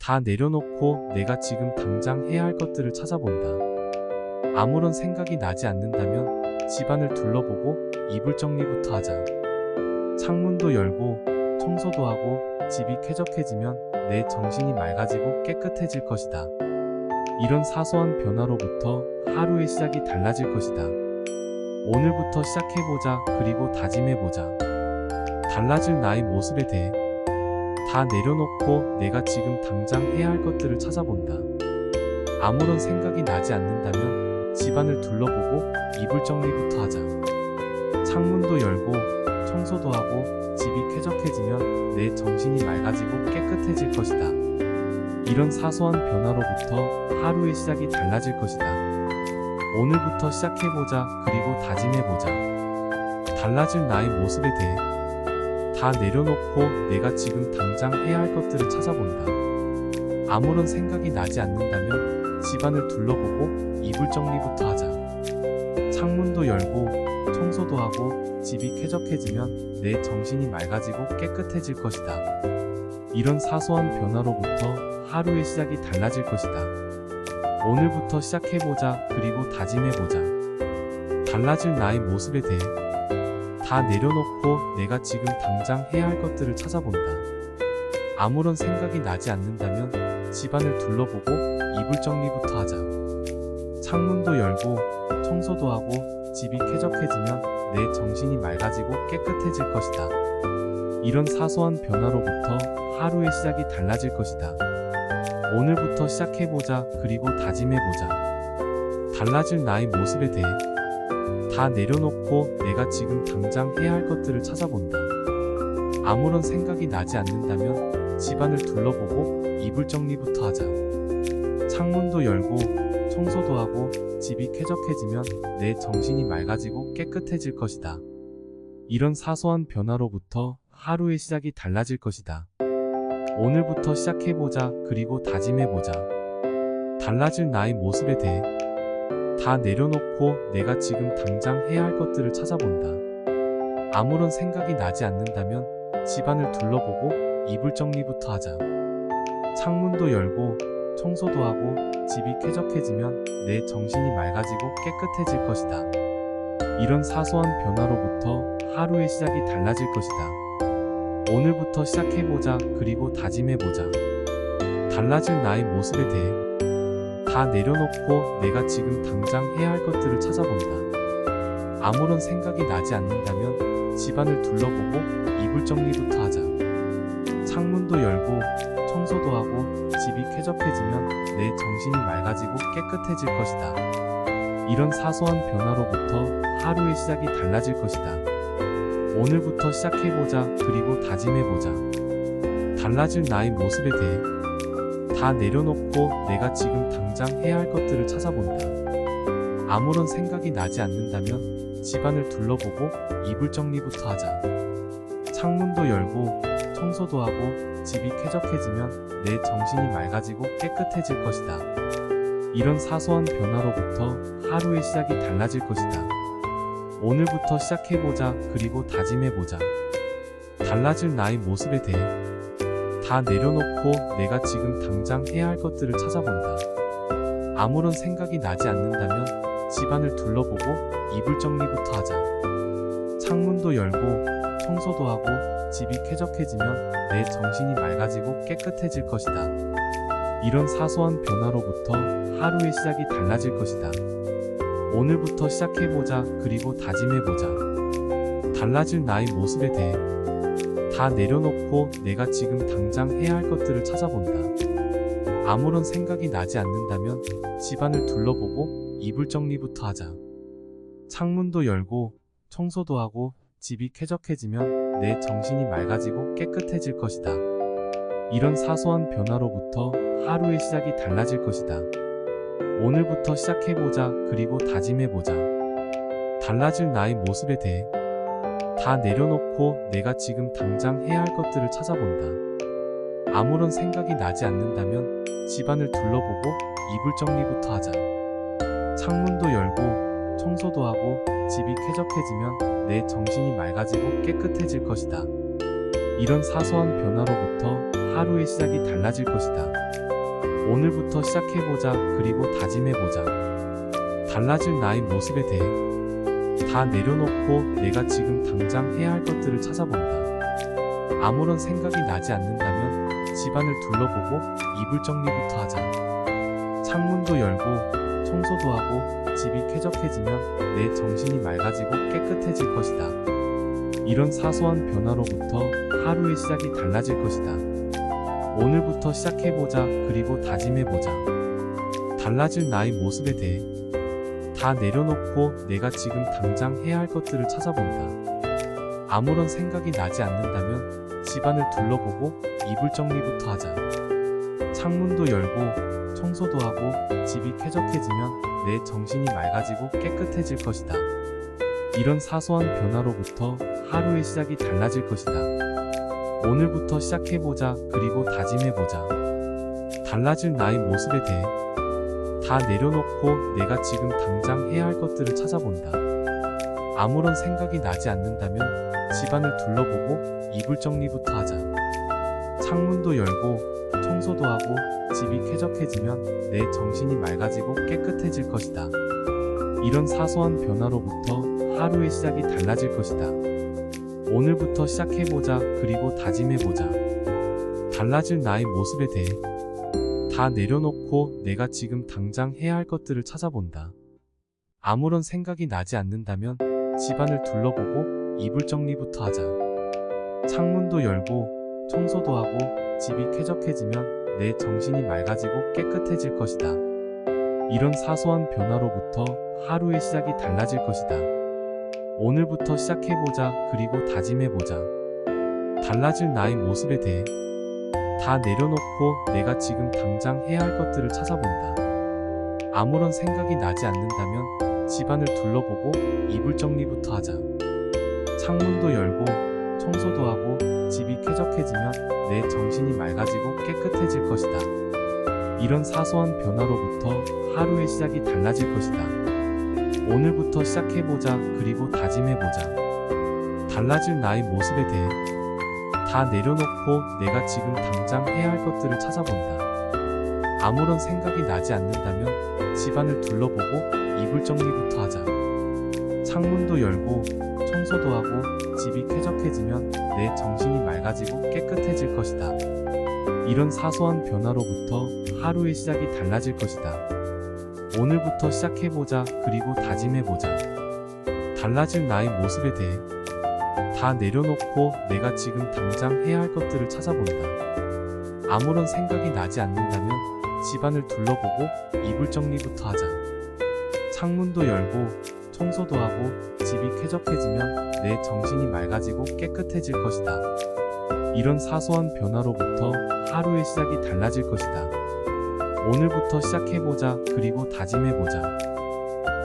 다 내려놓고 내가 지금 당장 해야 할 것들을 찾아본다. 아무런 생각이 나지 않는다면 집안을 둘러보고 이불 정리부터 하자. 창문도 열고 청소도 하고 집이 쾌적해지면 내 정신이 맑아지고 깨끗해질 것이다. 이런 사소한 변화로부터 하루의 시작이 달라질 것이다. 오늘부터 시작해보자. 그리고 다짐해보자. 달라질 나의 모습에 대해 다 내려놓고 내가 지금 당장 해야 할 것들을 찾아본다. 아무런 생각이 나지 않는다면 집안을 둘러보고 이불 정리부터 하자. 창문도 열고 청소도 하고 집이 쾌적해지면 내 정신이 맑아지고 깨끗해질 것이다. 이런 사소한 변화로부터 하루의 시작이 달라질 것이다. 오늘부터 시작해보자. 그리고 다짐해보자. 달라질 나의 모습에 대해 다 내려놓고 내가 지금 당장 해야 할 것들을 찾아본다. 아무런 생각이 나지 않는다면 집안을 둘러보고 이불 정리부터 하자. 창문도 열고 청소도 하고 집이 쾌적해지면 내 정신이 맑아지고 깨끗해질 것이다. 이런 사소한 변화로부터 하루의 시작이 달라질 것이다. 오늘부터 시작해보자. 그리고 다짐해보자. 달라질 나의 모습에 대해 다 내려놓고 내가 지금 당장 해야 할 것들을 찾아본다. 아무런 생각이 나지 않는다면 집안을 둘러보고 이불 정리부터 하자. 창문도 열고 청소도 하고 집이 쾌적해지면 내 정신이 맑아지고 깨끗해질 것이다. 이런 사소한 변화로부터 하루의 시작이 달라질 것이다. 오늘부터 시작해보자. 그리고 다짐해보자. 달라질 나의 모습에 대해 다 내려놓고 내가 지금 당장 해야 할 것들을 찾아본다. 아무런 생각이 나지 않는다면 집안을 둘러보고 이불 정리부터 하자. 창문도 열고 청소도 하고 집이 쾌적해지면 내 정신이 맑아지고 깨끗해질 것이다. 이런 사소한 변화로부터 하루의 시작이 달라질 것이다. 오늘부터 시작해보자. 그리고 다짐해보자. 달라질 나의 모습에 대해 다 내려놓고 내가 지금 당장 해야 할 것들을 찾아본다. 아무런 생각이 나지 않는다면 집안을 둘러보고 이불 정리부터 하자. 창문도 열고 청소도 하고 집이 쾌적해지면 내 정신이 맑아지고 깨끗해질 것이다. 이런 사소한 변화로부터 하루의 시작이 달라질 것이다. 오늘부터 시작해보자. 그리고 다짐해보자. 달라질 나의 모습에 대해 다 내려놓고 내가 지금 당장 해야 할 것들을 찾아본다. 아무런 생각이 나지 않는다면 집안을 둘러보고 이불 정리부터 하자. 창문도 열고 청소도 하고 집이 쾌적해지면 내 정신이 맑아지고 깨끗해질 것이다. 이런 사소한 변화로부터 하루의 시작이 달라질 것이다. 오늘부터 시작해보자. 그리고 다짐해보자. 달라질 나의 모습에 대해 다 내려놓고 내가 지금 당장 해야 할 것들을 찾아본다. 아무런 생각이 나지 않는다면 집안을 둘러보고 이불 정리부터 하자. 창문도 열고 청소도 하고 집이 쾌적해지면 내 정신이 맑아지고 깨끗해질 것이다. 이런 사소한 변화로부터 하루의 시작이 달라질 것이다. 오늘부터 시작해보자. 그리고 다짐해보자. 달라질 나의 모습에 대해 다 내려놓고 내가 지금 당장 해야 할 것들을 찾아본다. 아무런 생각이 나지 않는다면 집안을 둘러보고 이불 정리부터 하자. 창문도 열고 청소도 하고 집이 쾌적해지면 내 정신이 맑아지고 깨끗해질 것이다. 이런 사소한 변화로부터 하루의 시작이 달라질 것이다. 오늘부터 시작해보자. 그리고 다짐해보자. 달라질 나의 모습에 대해 다 내려놓고 내가 지금 당장 해야 할 것들을 찾아본다. 아무런 생각이 나지 않는다면 집안을 둘러보고 이불 정리부터 하자. 창문도 열고 청소도 하고 집이 쾌적해지면 내 정신이 맑아지고 깨끗해질 것이다. 이런 사소한 변화로부터 하루의 시작이 달라질 것이다. 오늘부터 시작해보자. 그리고 다짐해보자. 달라질 나의 모습에 대해 다 내려놓고 내가 지금 당장 해야 할 것들을 찾아본다. 아무런 생각이 나지 않는다면 집안을 둘러보고 이불 정리부터 하자. 창문도 열고 청소도 하고 집이 쾌적해지면 내 정신이 맑아지고 깨끗해질 것이다. 이런 사소한 변화로부터 하루의 시작이 달라질 것이다. 오늘부터 시작해보자. 그리고 다짐해보자. 달라질 나의 모습에 대해 다 내려놓고 내가 지금 당장 해야 할 것들을 찾아본다. 아무런 생각이 나지 않는다면 집안을 둘러보고 이불 정리부터 하자. 창문도 열고 청소도 하고 집이 쾌적해지면 내 정신이 맑아지고 깨끗해질 것이다. 이런 사소한 변화로부터 하루의 시작이 달라질 것이다. 오늘부터 시작해보자. 그리고 다짐해보자. 달라질 나의 모습에 대해 다 내려놓고 내가 지금 당장 해야 할 것들을 찾아본다. 아무런 생각이 나지 않는다면 집안을 둘러보고 이불 정리부터 하자. 창문도 열고 청소도 하고 집이 쾌적해지면 내 정신이 맑아지고 깨끗해질 것이다. 이런 사소한 변화로부터 하루의 시작이 달라질 것이다. 오늘부터 시작해보자. 그리고 다짐해보자. 달라질 나의 모습에 대해 다 내려놓고 내가 지금 당장 해야 할 것들을 찾아본다. 아무런 생각이 나지 않는다면 집안을 둘러보고 이불 정리부터 하자. 창문도 열고 청소도 하고 집이 쾌적해지면 내 정신이 맑아지고 깨끗해질 것이다. 이런 사소한 변화로부터 하루의 시작이 달라질 것이다. 오늘부터 시작해보자. 그리고 다짐해보자. 달라질 나의 모습에 대해 다 내려놓고 내가 지금 당장 해야 할 것들을 찾아본다. 아무런 생각이 나지 않는다면 집안을 둘러보고 이불 정리부터 하자. 창문도 열고 청소도 하고 집이 쾌적해지면 내 정신이 맑아지고 깨끗해질 것이다. 이런 사소한 변화로부터 하루의 시작이 달라질 것이다. 오늘부터 시작해보자. 그리고 다짐해보자. 달라질 나의 모습에 대해 다 내려놓고 내가 지금 당장 해야 할 것들을 찾아본다. 아무런 생각이 나지 않는다면 집안을 둘러보고 이불 정리부터 하자. 창문도 열고 청소도 하고 집이 쾌적해지면 내 정신이 맑아지고 깨끗해질 것이다. 이런 사소한 변화로부터 하루의 시작이 달라질 것이다. 오늘부터 시작해보자. 그리고 다짐해보자. 달라질 나의 모습에 대해 다 내려놓고 내가 지금 당장 해야 할 것들을 찾아본다. 아무런 생각이 나지 않는다면 집안을 둘러보고 이불 정리부터 하자. 창문도 열고 청소도 하고 집이 쾌적해지면 내 정신이 맑아지고 깨끗해질 것이다. 이런 사소한 변화로부터 하루의 시작이 달라질 것이다. 오늘부터 시작해보자. 그리고 다짐해보자. 달라질 나의 모습에 대해 다 내려놓고 내가 지금 당장 해야 할 것들을 찾아본다. 아무런 생각이 나지 않는다면 집안을 둘러보고 이불 정리부터 하자. 창문도 열고 청소도 하고 집이 쾌적해지면 내 정신이 맑아지고 깨끗해질 것이다. 이런 사소한 변화로부터 하루의 시작이 달라질 것이다. 오늘부터 시작해보자. 그리고 다짐해보자.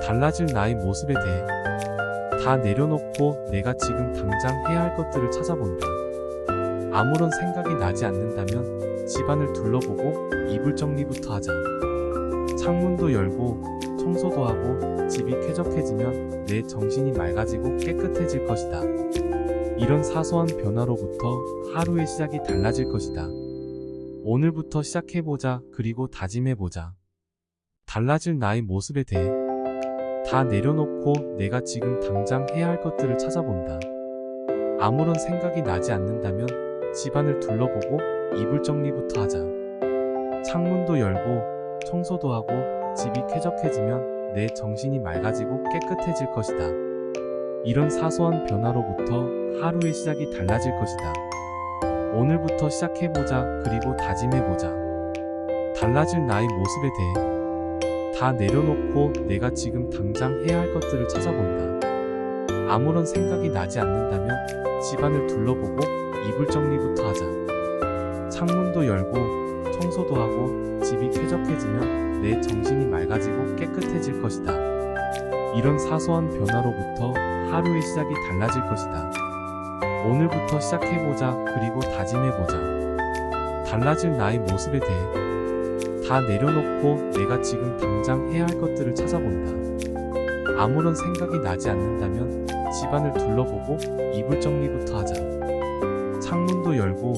달라질 나의 모습에 대해 다 내려놓고 내가 지금 당장 해야 할 것들을 찾아본다. 아무런 생각이 나지 않는다면 집안을 둘러보고 이불 정리부터 하자. 창문도 열고 청소도 하고 집이 쾌적해지면 내 정신이 맑아지고 깨끗해질 것이다. 이런 사소한 변화로부터 하루의 시작이 달라질 것이다. 오늘부터 시작해보자. 그리고 다짐해보자. 달라질 나의 모습에 대해 다 내려놓고 내가 지금 당장 해야 할 것들을 찾아본다. 아무런 생각이 나지 않는다면 집안을 둘러보고 이불 정리부터 하자. 창문도 열고 청소도 하고 집이 쾌적해지면 내 정신이 맑아지고 깨끗해질 것이다. 이런 사소한 변화로부터 하루의 시작이 달라질 것이다. 오늘부터 시작해보자. 그리고 다짐해보자. 달라질 나의 모습에 대해 다 내려놓고 내가 지금 당장 해야 할 것들을 찾아본다. 아무런 생각이 나지 않는다면 집안을 둘러보고 이불 정리부터 하자. 창문도 열고 청소도 하고 집이 쾌적해지면 내 정신이 맑아지고 깨끗해질 것이다. 이런 사소한 변화로부터 하루의 시작이 달라질 것이다. 오늘부터 시작해보자. 그리고 다짐해보자. 달라질 나의 모습에 대해 다 내려놓고 내가 지금 당장 해야 할 것들을 찾아본다. 아무런 생각이 나지 않는다면 집안을 둘러보고 이불 정리부터 하자. 창문도 열고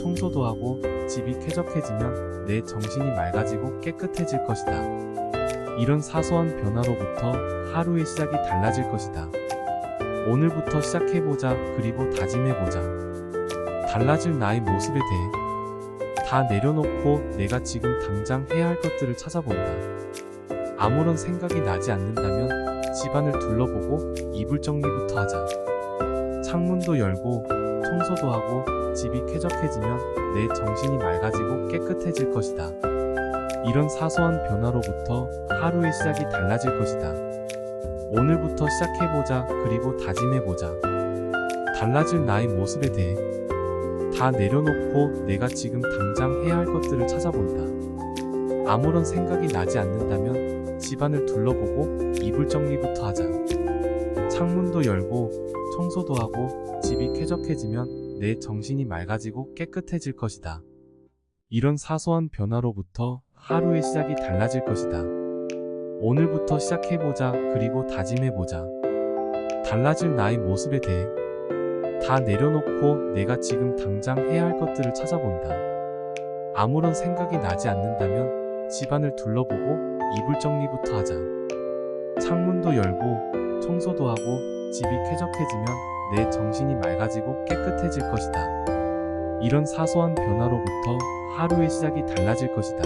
청소도 하고 집이 쾌적해지면 내 정신이 맑아지고 깨끗해질 것이다. 이런 사소한 변화로부터 하루의 시작이 달라질 것이다. 오늘부터 시작해보자. 그리고 다짐해보자. 달라질 나의 모습에 대해 다 내려놓고 내가 지금 당장 해야 할 것들을 찾아본다. 아무런 생각이 나지 않는다면 집안을 둘러보고 이불 정리부터 하자. 창문도 열고 청소도 하고 집이 쾌적해지면 내 정신이 맑아지고 깨끗해질 것이다. 이런 사소한 변화로부터 하루의 시작이 달라질 것이다. 오늘부터 시작해보자. 그리고 다짐해보자. 달라질 나의 모습에 대해 다 내려놓고 내가 지금 당장 해야 할 것들을 찾아본다. 아무런 생각이 나지 않는다면 집안을 둘러보고 이불 정리부터 하자. 창문도 열고 청소도 하고 집이 쾌적해지면 내 정신이 맑아지고 깨끗해질 것이다. 이런 사소한 변화로부터 하루의 시작이 달라질 것이다. 오늘부터 시작해보자. 그리고 다짐해보자. 달라질 나의 모습에 대해 다 내려놓고 내가 지금 당장 해야 할 것들을 찾아본다. 아무런 생각이 나지 않는다면 집안을 둘러보고 이불 정리부터 하자. 창문도 열고 청소도 하고 집이 쾌적해지면 내 정신이 맑아지고 깨끗해질 것이다. 이런 사소한 변화로부터 하루의 시작이 달라질 것이다.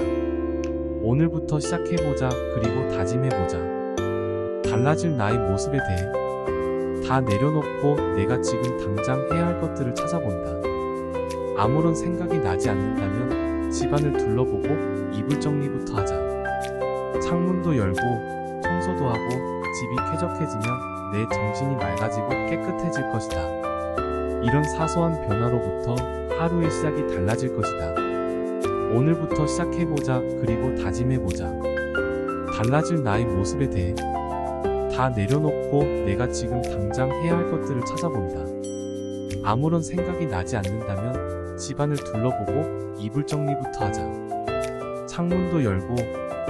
오늘부터 시작해보자. 그리고 다짐해보자. 달라질 나의 모습에 대해 다 내려놓고 내가 지금 당장 해야 할 것들을 찾아본다. 아무런 생각이 나지 않는다면 집안을 둘러보고 이불 정리부터 하자. 창문도 열고 청소도 하고 집이 쾌적해지면 내 정신이 맑아지고 깨끗해질 것이다. 이런 사소한 변화로부터 하루의 시작이 달라질 것이다. 오늘부터 시작해보자. 그리고 다짐해보자. 달라질 나의 모습에 대해 다 내려놓고 내가 지금 당장 해야 할 것들을 찾아본다. 아무런 생각이 나지 않는다면 집안을 둘러보고 이불 정리부터 하자. 창문도 열고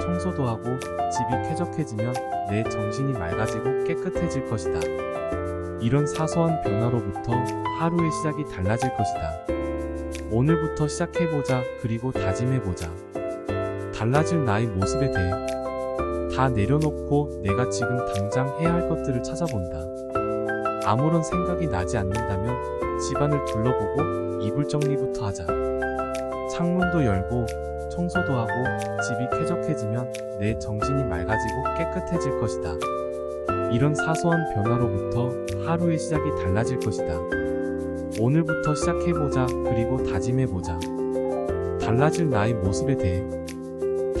청소도 하고 집이 쾌적해지면 내 정신이 맑아지고 깨끗해질 것이다. 이런 사소한 변화로부터 하루의 시작이 달라질 것이다. 오늘부터 시작해보자. 그리고 다짐해보자. 달라질 나의 모습에 대해 다 내려놓고 내가 지금 당장 해야 할 것들을 찾아본다. 아무런 생각이 나지 않는다면 집안을 둘러보고 이불 정리부터 하자. 창문도 열고 청소도 하고 집이 쾌적해지면 내 정신이 맑아지고 깨끗해질 것이다. 이런 사소한 변화로부터 하루의 시작이 달라질 것이다. 오늘부터 시작해보자. 그리고 다짐해보자. 달라질 나의 모습에 대해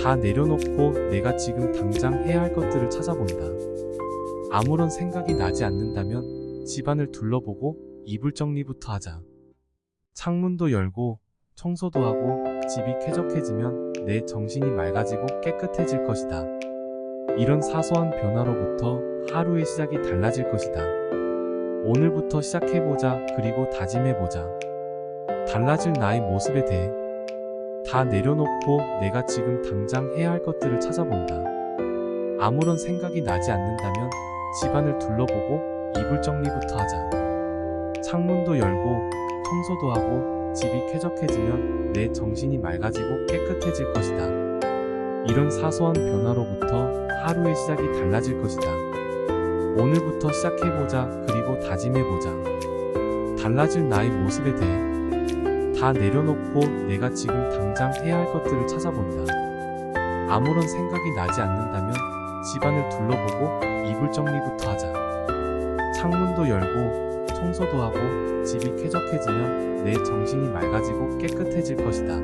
다 내려놓고 내가 지금 당장 해야 할 것들을 찾아본다. 아무런 생각이 나지 않는다면 집안을 둘러보고 이불 정리부터 하자. 창문도 열고 청소도 하고 집이 쾌적해지면 내 정신이 맑아지고 깨끗해질 것이다. 이런 사소한 변화로부터 하루의 시작이 달라질 것이다. 오늘부터 시작해보자. 그리고 다짐해보자. 달라질 나의 모습에 대해 다 내려놓고 내가 지금 당장 해야 할 것들을 찾아본다. 아무런 생각이 나지 않는다면 집안을 둘러보고 이불 정리부터 하자. 창문도 열고 청소도 하고 집이 쾌적해지면 내 정신이 맑아지고 깨끗해질 것이다. 이런 사소한 변화로부터 하루의 시작이 달라질 것이다. 오늘부터 시작해보자. 그리고 다짐해보자. 달라질 나의 모습에 대해 다 내려놓고 내가 지금 당장 해야 할 것들을 찾아본다. 아무런 생각이 나지 않는다면 집안을 둘러보고 이불 정리부터 하자. 창문도 열고 청소도 하고 집이 쾌적해지면 내 정신이 맑아지고 깨끗해질 것이다.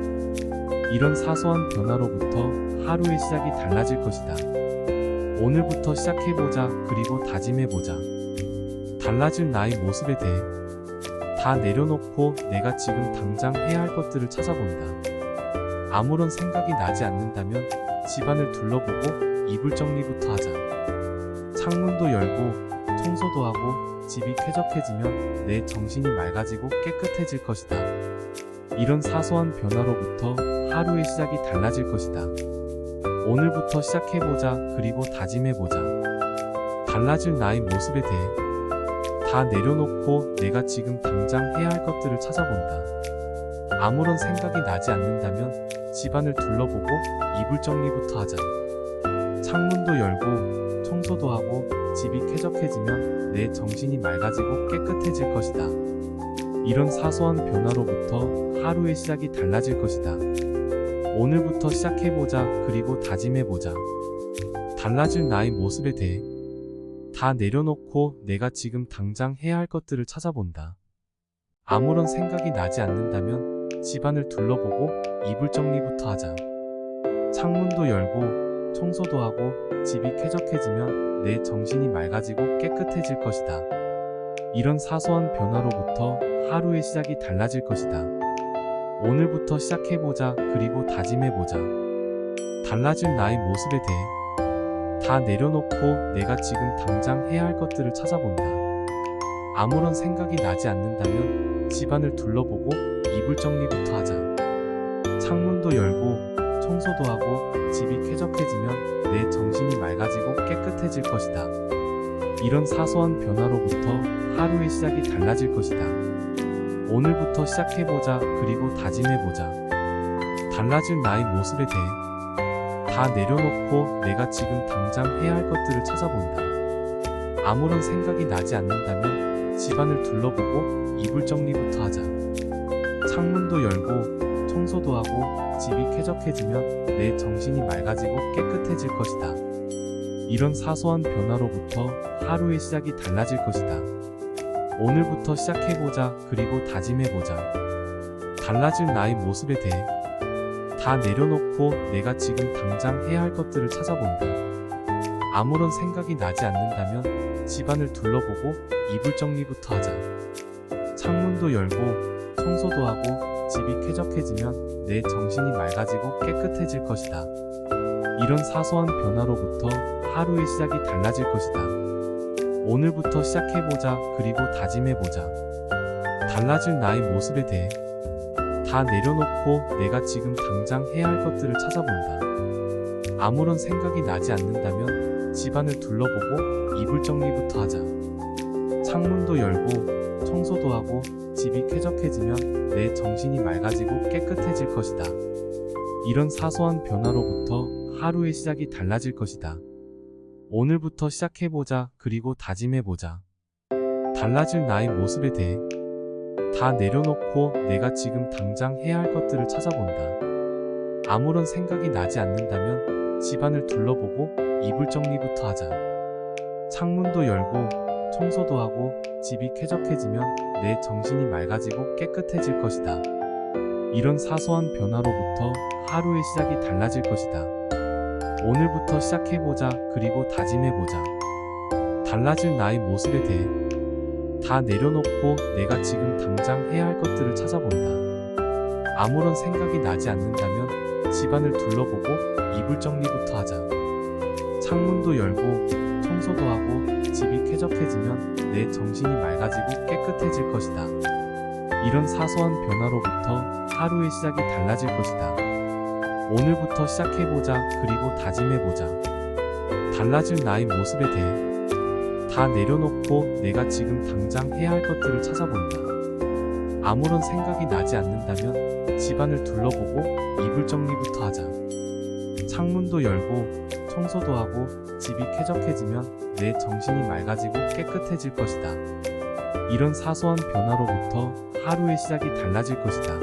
이런 사소한 변화로부터 하루의 시작이 달라질 것이다. 오늘부터 시작해보자. 그리고 다짐해보자. 달라질 나의 모습에 대해 다 내려놓고 내가 지금 당장 해야 할 것들을 찾아본다. 아무런 생각이 나지 않는다면 집안을 둘러보고 이불 정리부터 하자. 창문도 열고 청소도 하고 집이 쾌적해지면 내 정신이 맑아지고 깨끗해질 것이다. 이런 사소한 변화로부터 하루의 시작이 달라질 것이다. 오늘부터 시작해보자. 그리고 다짐해보자. 달라질 나의 모습에 대해 다 내려놓고 내가 지금 당장 해야 할 것들을 찾아본다. 아무런 생각이 나지 않는다면 집안을 둘러보고 이불 정리부터 하자. 창문도 열고 청소도 하고 집이 쾌적해지면 내 정신이 맑아지고 깨끗해질 것이다. 이런 사소한 변화로부터 하루의 시작이 달라질 것이다. 오늘부터 시작해보자. 그리고 다짐해보자. 달라질 나의 모습에 대해 다 내려놓고 내가 지금 당장 해야 할 것들을 찾아본다. 아무런 생각이 나지 않는다면 집안을 둘러보고 이불 정리부터 하자. 창문도 열고 청소도 하고 집이 쾌적해지면 내 정신이 맑아지고 깨끗해질 것이다. 이런 사소한 변화로부터 하루의 시작이 달라질 것이다. 오늘부터 시작해보자. 그리고 다짐해보자. 달라질 나의 모습에 대해 다 내려놓고 내가 지금 당장 해야 할 것들을 찾아본다. 아무런 생각이 나지 않는다면 집안을 둘러보고 이불 정리부터 하자. 창문도 열고 청소도 하고 집이 쾌적해지면 내 정신이 맑아지고 깨끗해질 것이다. 이런 사소한 변화로부터 하루의 시작이 달라질 것이다. 오늘부터 시작해보자. 그리고 다짐해보자. 달라질 나의 모습에 대해 다 내려놓고 내가 지금 당장 해야 할 것들을 찾아본다. 아무런 생각이 나지 않는다면 집안을 둘러보고 이불 정리부터 하자. 창문도 열고 청소도 하고 집이 쾌적해지면 내 정신이 맑아지고 깨끗해질 것이다. 이런 사소한 변화로부터 하루의 시작이 달라질 것이다. 오늘부터 시작해보자. 그리고 다짐해보자. 달라질 나의 모습에 대해 다 내려놓고 내가 지금 당장 해야 할 것들을 찾아본다. 아무런 생각이 나지 않는다면 집안을 둘러보고 이불 정리부터 하자. 창문도 열고 청소도 하고 집이 쾌적해지면 내 정신이 맑아지고 깨끗해질 것이다. 이런 사소한 변화로부터 하루의 시작이 달라질 것이다. 오늘부터 시작해보자. 그리고 다짐해보자. 달라질 나의 모습에 대해 다 내려놓고 내가 지금 당장 해야 할 것들을 찾아본다. 아무런 생각이 나지 않는다면 집안을 둘러보고 이불 정리부터 하자. 창문도 열고 청소도 하고 집이 쾌적해지면 내 정신이 맑아지고 깨끗해질 것이다. 이런 사소한 변화로부터 하루의 시작이 달라질 것이다. 오늘부터 시작해보자. 그리고 다짐해보자. 달라질 나의 모습에 대해 다 내려놓고 내가 지금 당장 해야 할 것들을 찾아본다. 아무런 생각이 나지 않는다면 집안을 둘러보고 이불 정리부터 하자. 창문도 열고 청소도 하고 집이 쾌적해지면 내 정신이 맑아지고 깨끗해질 것이다. 이런 사소한 변화로부터 하루의 시작이 달라질 것이다. 오늘부터 시작해보자. 그리고 다짐해보자. 달라질 나의 모습에 대해 다 내려놓고 내가 지금 당장 해야 할 것들을 찾아본다. 아무런 생각이 나지 않는다면 집안을 둘러보고 이불 정리부터 하자. 창문도 열고 청소도 하고 집이 쾌적해지면 내 정신이 맑아지고 깨끗해질 것이다. 이런 사소한 변화로부터 하루의 시작이 달라질 것이다. 오늘부터 시작해보자. 그리고 다짐해보자. 달라질 나의 모습에 대해 다 내려놓고 내가 지금 당장 해야 할 것들을 찾아본다. 아무런 생각이 나지 않는다면 집안을 둘러보고 이불 정리부터 하자. 창문도 열고 청소도 하고 집이 쾌적해지면 내 정신이 맑아지고 깨끗해질 것이다. 이런 사소한 변화로부터 하루의 시작이 달라질 것이다.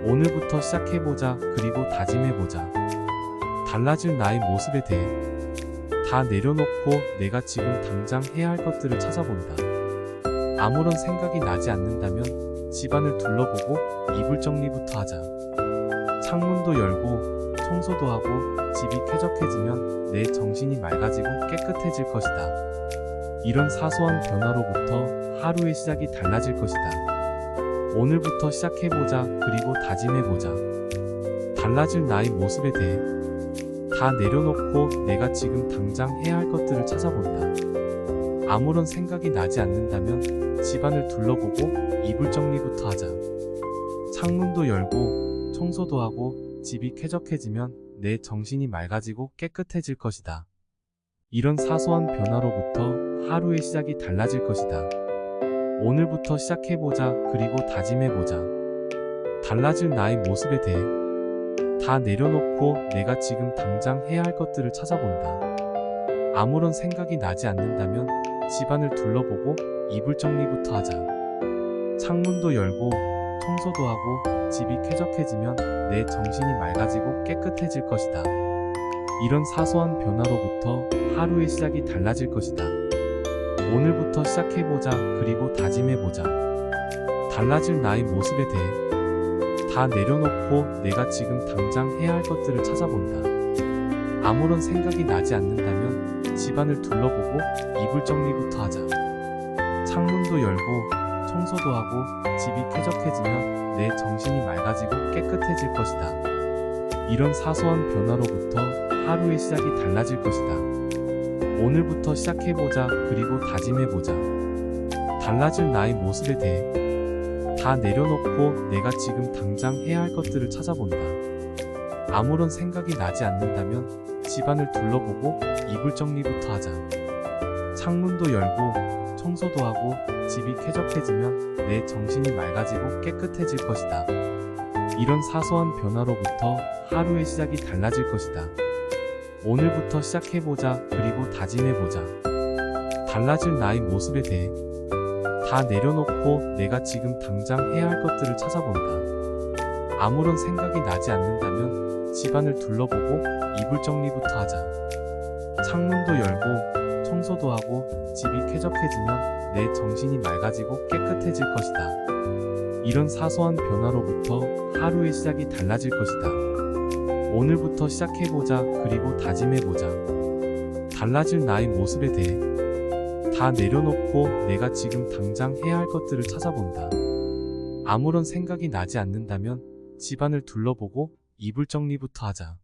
오늘부터 시작해보자. 그리고 다짐해보자. 달라질 나의 모습에 대해 다 내려놓고 내가 지금 당장 해야 할 것들을 찾아본다. 아무런 생각이 나지 않는다면 집안을 둘러보고 이불 정리부터 하자. 창문도 열고 청소도 하고 집이 쾌적해지면 내 정신이 맑아지고 깨끗해질 것이다. 이런 사소한 변화로부터 하루의 시작이 달라질 것이다. 오늘부터 시작해보자. 그리고 다짐해보자. 달라질 나의 모습에 대해 다 내려놓고 내가 지금 당장 해야 할 것들을 찾아본다. 아무런 생각이 나지 않는다면 집안을 둘러보고 이불 정리부터 하자. 창문도 열고 청소도 하고 집이 쾌적해지면 내 정신이 맑아지고 깨끗해질 것이다. 이런 사소한 변화로부터 하루의 시작이 달라질 것이다. 오늘부터 시작해보자. 그리고 다짐해보자. 달라질 나의 모습에 대해 다 내려놓고 내가 지금 당장 해야 할 것들을 찾아본다. 아무런 생각이 나지 않는다면 집안을 둘러보고 이불 정리부터 하자. 창문도 열고 청소도 하고 집이 쾌적해지면 내 정신이 맑아지고 깨끗해질 것이다. 이런 사소한 변화로부터 하루의 시작이 달라질 것이다. 오늘부터 시작해보자. 그리고 다짐해보자. 달라질 나의 모습에 대해 다 내려놓고 내가 지금 당장 해야 할 것들을 찾아본다. 아무런 생각이 나지 않는다면 집안을 둘러보고 이불 정리부터 하자. 창문도 열고 청소도 하고 집이 쾌적해지면 내 정신이 맑아지고 깨끗해질 것이다. 이런 사소한 변화로부터 하루의 시작이 달라질 것이다. 오늘부터 시작해보자. 그리고 다짐해보자. 달라질 나의 모습에 대해 다 내려놓고 내가 지금 당장 해야 할 것들을 찾아본다. 아무런 생각이 나지 않는다면 집안을 둘러보고 이불 정리부터 하자. 창문도 열고 청소도 하고 집이 쾌적해지면 내 정신이 맑아지고 깨끗해질 것이다. 이런 사소한 변화로부터 하루의 시작이 달라질 것이다. 오늘부터 시작해보자. 그리고 다짐해보자. 달라질 나의 모습에 대해 다 내려놓고 내가 지금 당장 해야 할 것들을 찾아본다. 아무런 생각이 나지 않는다면 집안을 둘러보고 이불 정리부터 하자. 창문도 열고 청소도 하고 집이 쾌적해지면 내 정신이 맑아지고 깨끗해질 것이다. 이런 사소한 변화로부터 하루의 시작이 달라질 것이다. 오늘부터 시작해보자. 그리고 다짐해보자. 달라질 나의 모습에 대해 다 내려놓고 내가 지금 당장 해야 할 것들을 찾아본다. 아무런 생각이 나지 않는다면 집안을 둘러보고 이불 정리부터 하자.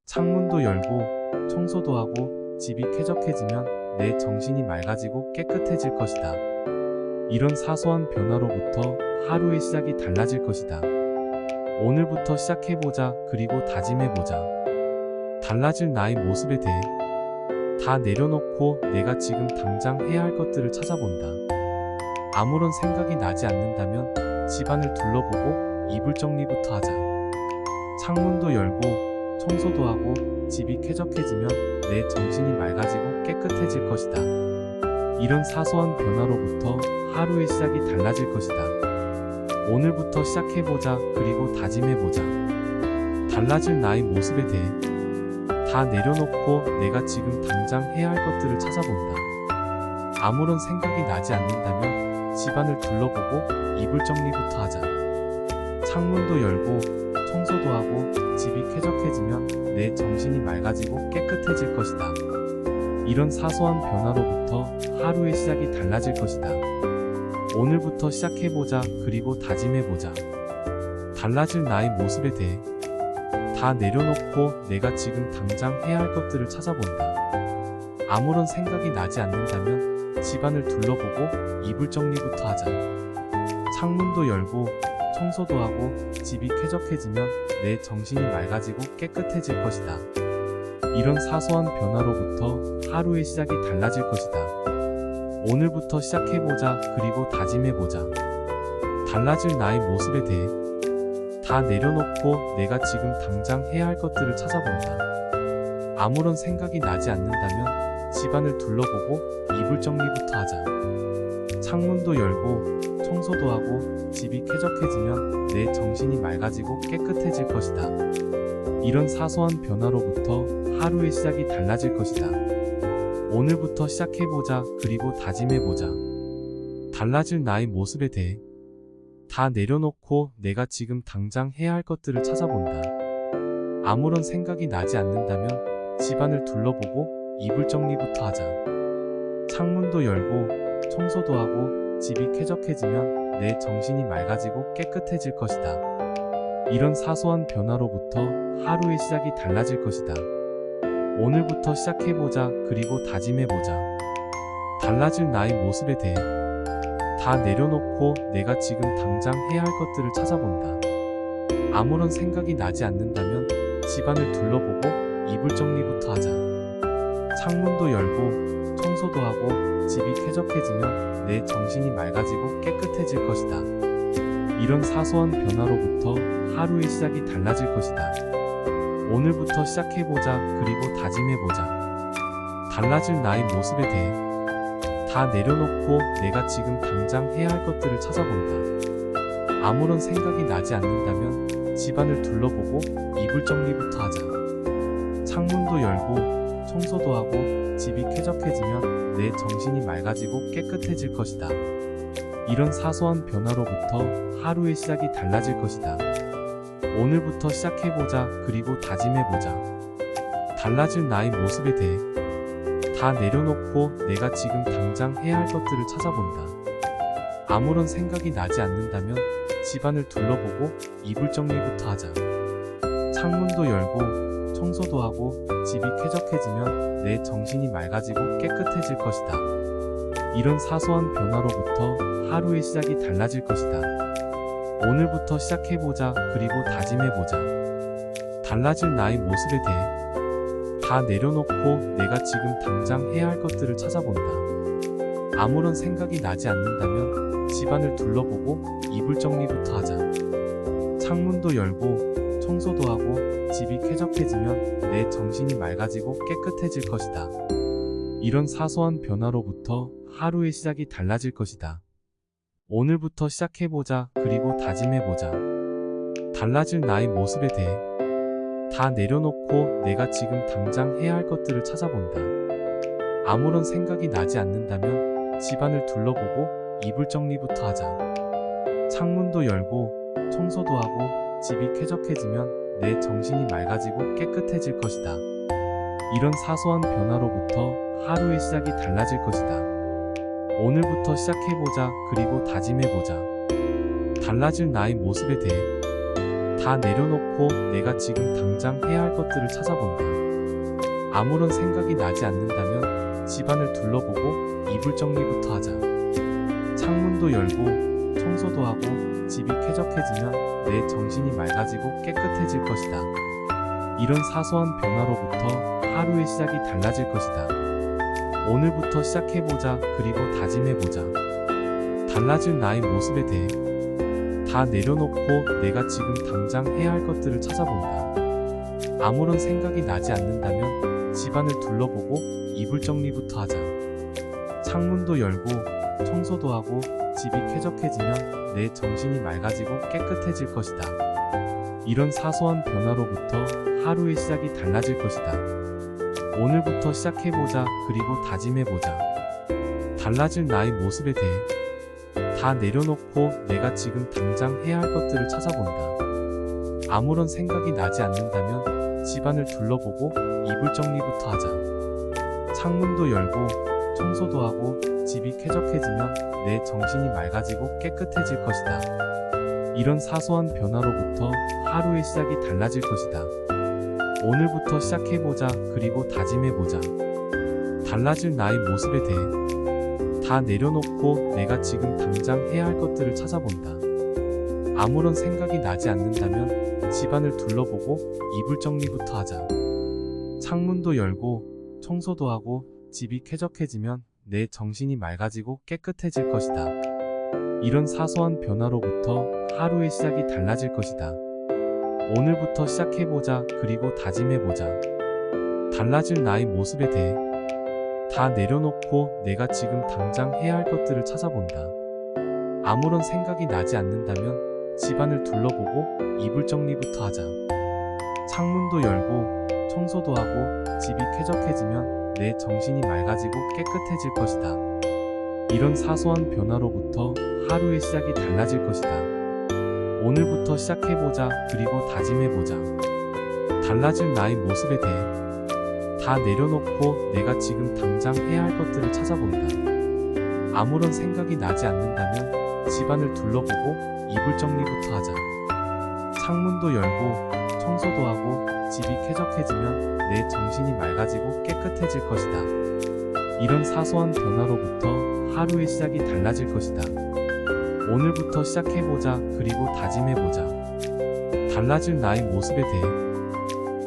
창문도 열고 청소도 하고 집이 쾌적해지면 내 정신이 맑아지고 깨끗해질 것이다. 이런 사소한 변화로부터 하루의 시작이 달라질 것이다. 오늘부터 시작해보자. 그리고 다짐해보자. 달라질 나의 모습에 대해 다 내려놓고 내가 지금 당장 해야 할 것들을 찾아본다. 아무런 생각이 나지 않는다면 집안을 둘러보고 이불 정리부터 하자. 창문도 열고 청소도 하고 집이 쾌적해지면 내 정신이 맑아지고 깨끗해질 것이다. 이런 사소한 변화로부터 하루의 시작이 달라질 것이다. 오늘부터 시작해보자. 그리고 다짐해보자. 달라질 나의 모습에 대해 다 내려놓고 내가 지금 당장 해야 할 것들을 찾아본다. 아무런 생각이 나지 않는다면 집안을 둘러보고 이불 정리부터 하자. 창문도 열고 청소도 하고 집이 쾌적해지면 내 정신이 맑아지고 깨끗해질 것이다. 이런 사소한 변화로부터 하루의 시작이 달라질 것이다. 오늘부터 시작해보자. 그리고 다짐해보자. 달라질 나의 모습에 대해 다 내려놓고 내가 지금 당장 해야 할 것들을 찾아본다. 아무런 생각이 나지 않는다면 집안을 둘러보고 이불 정리부터 하자. 창문도 열고 청소도 하고 집이 쾌적해지면 내 정신이 맑아지고 깨끗해질 것이다. 이런 사소한 변화로부터 하루의 시작이 달라질 것이다. 오늘부터 시작해보자. 그리고 다짐해보자. 달라질 나의 모습에 대해 다 내려놓고 내가 지금 당장 해야 할 것들을 찾아본다. 아무런 생각이 나지 않는다면 집안을 둘러보고 이불 정리부터 하자. 창문도 열고 청소도 하고 집이 쾌적해지면 내 정신이 맑아지고 깨끗해질 것이다. 이런 사소한 변화로부터 하루의 시작이 달라질 것이다. 오늘부터 시작해보자. 그리고 다짐해보자. 달라질 나의 모습에 대해 다 내려놓고 내가 지금 당장 해야 할 것들을 찾아본다. 아무런 생각이 나지 않는다면 집안을 둘러보고 이불 정리부터 하자. 창문도 열고 청소도 하고 집이 쾌적해지면 내 정신이 맑아지고 깨끗해질 것이다. 이런 사소한 변화로부터 하루의 시작이 달라질 것이다. 오늘부터 시작해보자. 그리고 다짐해보자. 달라질 나의 모습에 대해 다 내려놓고 내가 지금 당장 해야 할 것들을 찾아본다. 아무런 생각이 나지 않는다면 집안을 둘러보고 이불 정리부터 하자. 창문도 열고 청소도 하고 집이 쾌적해지면 내 정신이 맑아지고 깨끗해질 것이다. 이런 사소한 변화로부터 하루의 시작이 달라질 것이다. 오늘부터 시작해보자. 그리고 다짐해보자. 달라질 나의 모습에 대해 다 내려놓고 내가 지금 당장 해야 할 것들을 찾아본다. 아무런 생각이 나지 않는다면 집안을 둘러보고 이불 정리부터 하자. 창문도 열고 청소도 하고 집이 쾌적해지면 내 정신이 맑아지고 깨끗해질 것이다. 이런 사소한 변화로부터 하루의 시작이 달라질 것이다. 오늘부터 시작해보자. 그리고 다짐해보자. 달라질 나의 모습에 대해 다 내려놓고 내가 지금 당장 해야 할 것들을 찾아본다. 아무런 생각이 나지 않는다면 집안을 둘러보고 이불 정리부터 하자. 창문도 열고 청소도 하고 집이 쾌적해지면 내 정신이 맑아지고 깨끗해질 것이다. 이런 사소한 변화로부터 하루의 시작이 달라질 것이다. 오늘부터 시작해보자. 그리고 다짐해보자. 달라질 나의 모습에 대해 다 내려놓고 내가 지금 당장 해야 할 것들을 찾아본다. 아무런 생각이 나지 않는다면 집안을 둘러보고 이불 정리부터 하자. 창문도 열고 청소도 하고 집이 쾌적해지면 내 정신이 맑아지고 깨끗해질 것이다. 이런 사소한 변화로부터 하루의 시작이 달라질 것이다. 오늘부터 시작해보자. 그리고 다짐해보자. 달라질 나의 모습에 대해 다 내려놓고 내가 지금 당장 해야 할 것들을 찾아본다. 아무런 생각이 나지 않는다면 집안을 둘러보고 이불 정리부터 하자. 창문도 열고 청소도 하고 집이 쾌적해지면 내 정신이 맑아지고 깨끗해질 것이다. 이런 사소한 변화로부터 하루의 시작이 달라질 것이다. 오늘부터 시작해보자. 그리고 다짐해보자. 달라질 나의 모습에 대해 다 내려놓고 내가 지금 당장 해야 할 것들을 찾아본다. 아무런 생각이 나지 않는다면 집안을 둘러보고 이불 정리부터 하자. 창문도 열고 청소도 하고 집이 쾌적해지면 내 정신이 맑아지고 깨끗해질 것이다. 이런 사소한 변화로부터 하루의 시작이 달라질 것이다. 오늘부터 시작해보자. 그리고 다짐해보자. 달라질 나의 모습에 대해 다 내려놓고 내가 지금 당장 해야 할 것들을 찾아본다. 아무런 생각이 나지 않는다면 집안을 둘러보고 이불 정리부터 하자. 창문도 열고 청소도 하고 집이 쾌적해지면 내 정신이 맑아지고 깨끗해질 것이다. 이런 사소한 변화로부터 하루의 시작이 달라질 것이다. 오늘부터 시작해보자. 그리고 다짐해보자. 달라질 나의 모습에 대해 다 내려놓고 내가 지금 당장 해야 할 것들을 찾아본다. 아무런 생각이 나지 않는다면 집안을 둘러보고 이불 정리부터 하자. 창문도 열고 청소도 하고 집이 쾌적해지면 내 정신이 맑아지고 깨끗해질 것이다. 이런 사소한 변화로부터 하루의 시작이 달라질 것이다. 오늘부터 시작해보자. 그리고 다짐해보자. 달라질 나의 모습에 대해 다 내려놓고 내가 지금 당장 해야 할 것들을 찾아본다. 아무런 생각이 나지 않는다면 집안을 둘러보고 이불 정리부터 하자. 창문도 열고 청소도 하고 집이 쾌적해지면 내 정신이 맑아지고 깨끗해질 것이다. 이런 사소한 변화로부터 하루의 시작이 달라질 것이다. 오늘부터 시작해보자. 그리고 다짐해보자. 달라질 나의 모습에 대해 다 내려놓고 내가 지금 당장 해야 할 것들을 찾아본다. 아무런 생각이 나지 않는다면 집안을 둘러보고 이불 정리부터 하자. 창문도 열고 청소도 하고 집이 쾌적해지면 내 정신이 맑아지고 깨끗해질 것이다. 이런 사소한 변화로부터 하루의 시작이 달라질 것이다. 오늘부터 시작해보자. 그리고 다짐해보자. 달라질 나의 모습에 대해 다 내려놓고 내가 지금 당장 해야 할 것들을 찾아본다. 아무런 생각이 나지 않는다면 집안을 둘러보고 이불 정리부터 하자. 창문도 열고 청소도 하고 집이 쾌적해지면 내 정신이 맑아지고 깨끗해질 것이다. 이런 사소한 변화로부터 하루의 시작이 달라질 것이다. 오늘부터 시작해보자. 그리고 다짐해보자. 달라질 나의 모습에 대해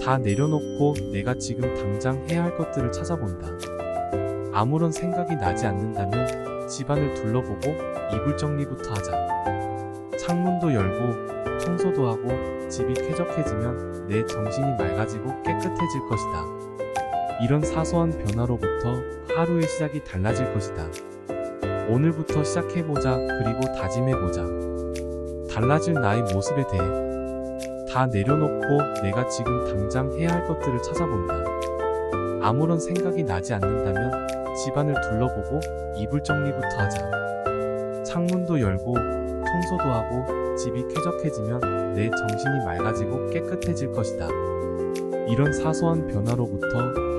다 내려놓고 내가 지금 당장 해야 할 것들을 찾아본다. 아무런 생각이 나지 않는다면 집안을 둘러보고 이불 정리부터 하자. 창문도 열고 청소도 하고 집이 쾌적해지면 내 정신이 맑아지고 깨끗해질 것이다. 이런 사소한 변화로부터 하루의 시작이 달라질 것이다. 오늘부터 시작해보자. 그리고 다짐해보자. 달라질 나의 모습에 대해 다 내려놓고 내가 지금 당장 해야 할 것들을 찾아본다. 아무런 생각이 나지 않는다면 집안을 둘러보고 이불 정리부터 하자. 창문도 열고 청소도 하고 집이 쾌적해지면 내 정신이 맑아지고 깨끗해질 것이다. 이런 사소한 변화로부터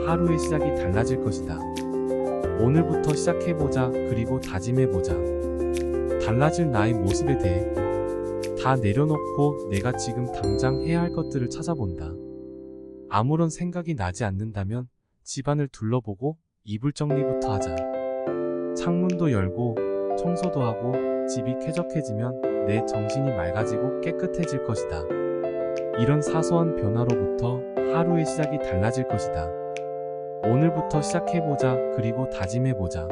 하루의 시작이 달라질 것이다. 오늘부터 시작해보자. 그리고 다짐해보자. 달라질 나의 모습에 대해 다 내려놓고 내가 지금 당장 해야 할 것들을 찾아본다. 아무런 생각이 나지 않는다면 집안을 둘러보고 이불 정리부터 하자. 창문도 열고 청소도 하고 집이 쾌적해지면 내 정신이 맑아지고 깨끗해질 것이다. 이런 사소한 변화로부터 하루의 시작이 달라질 것이다. 오늘부터 시작해보자. 그리고 다짐해보자.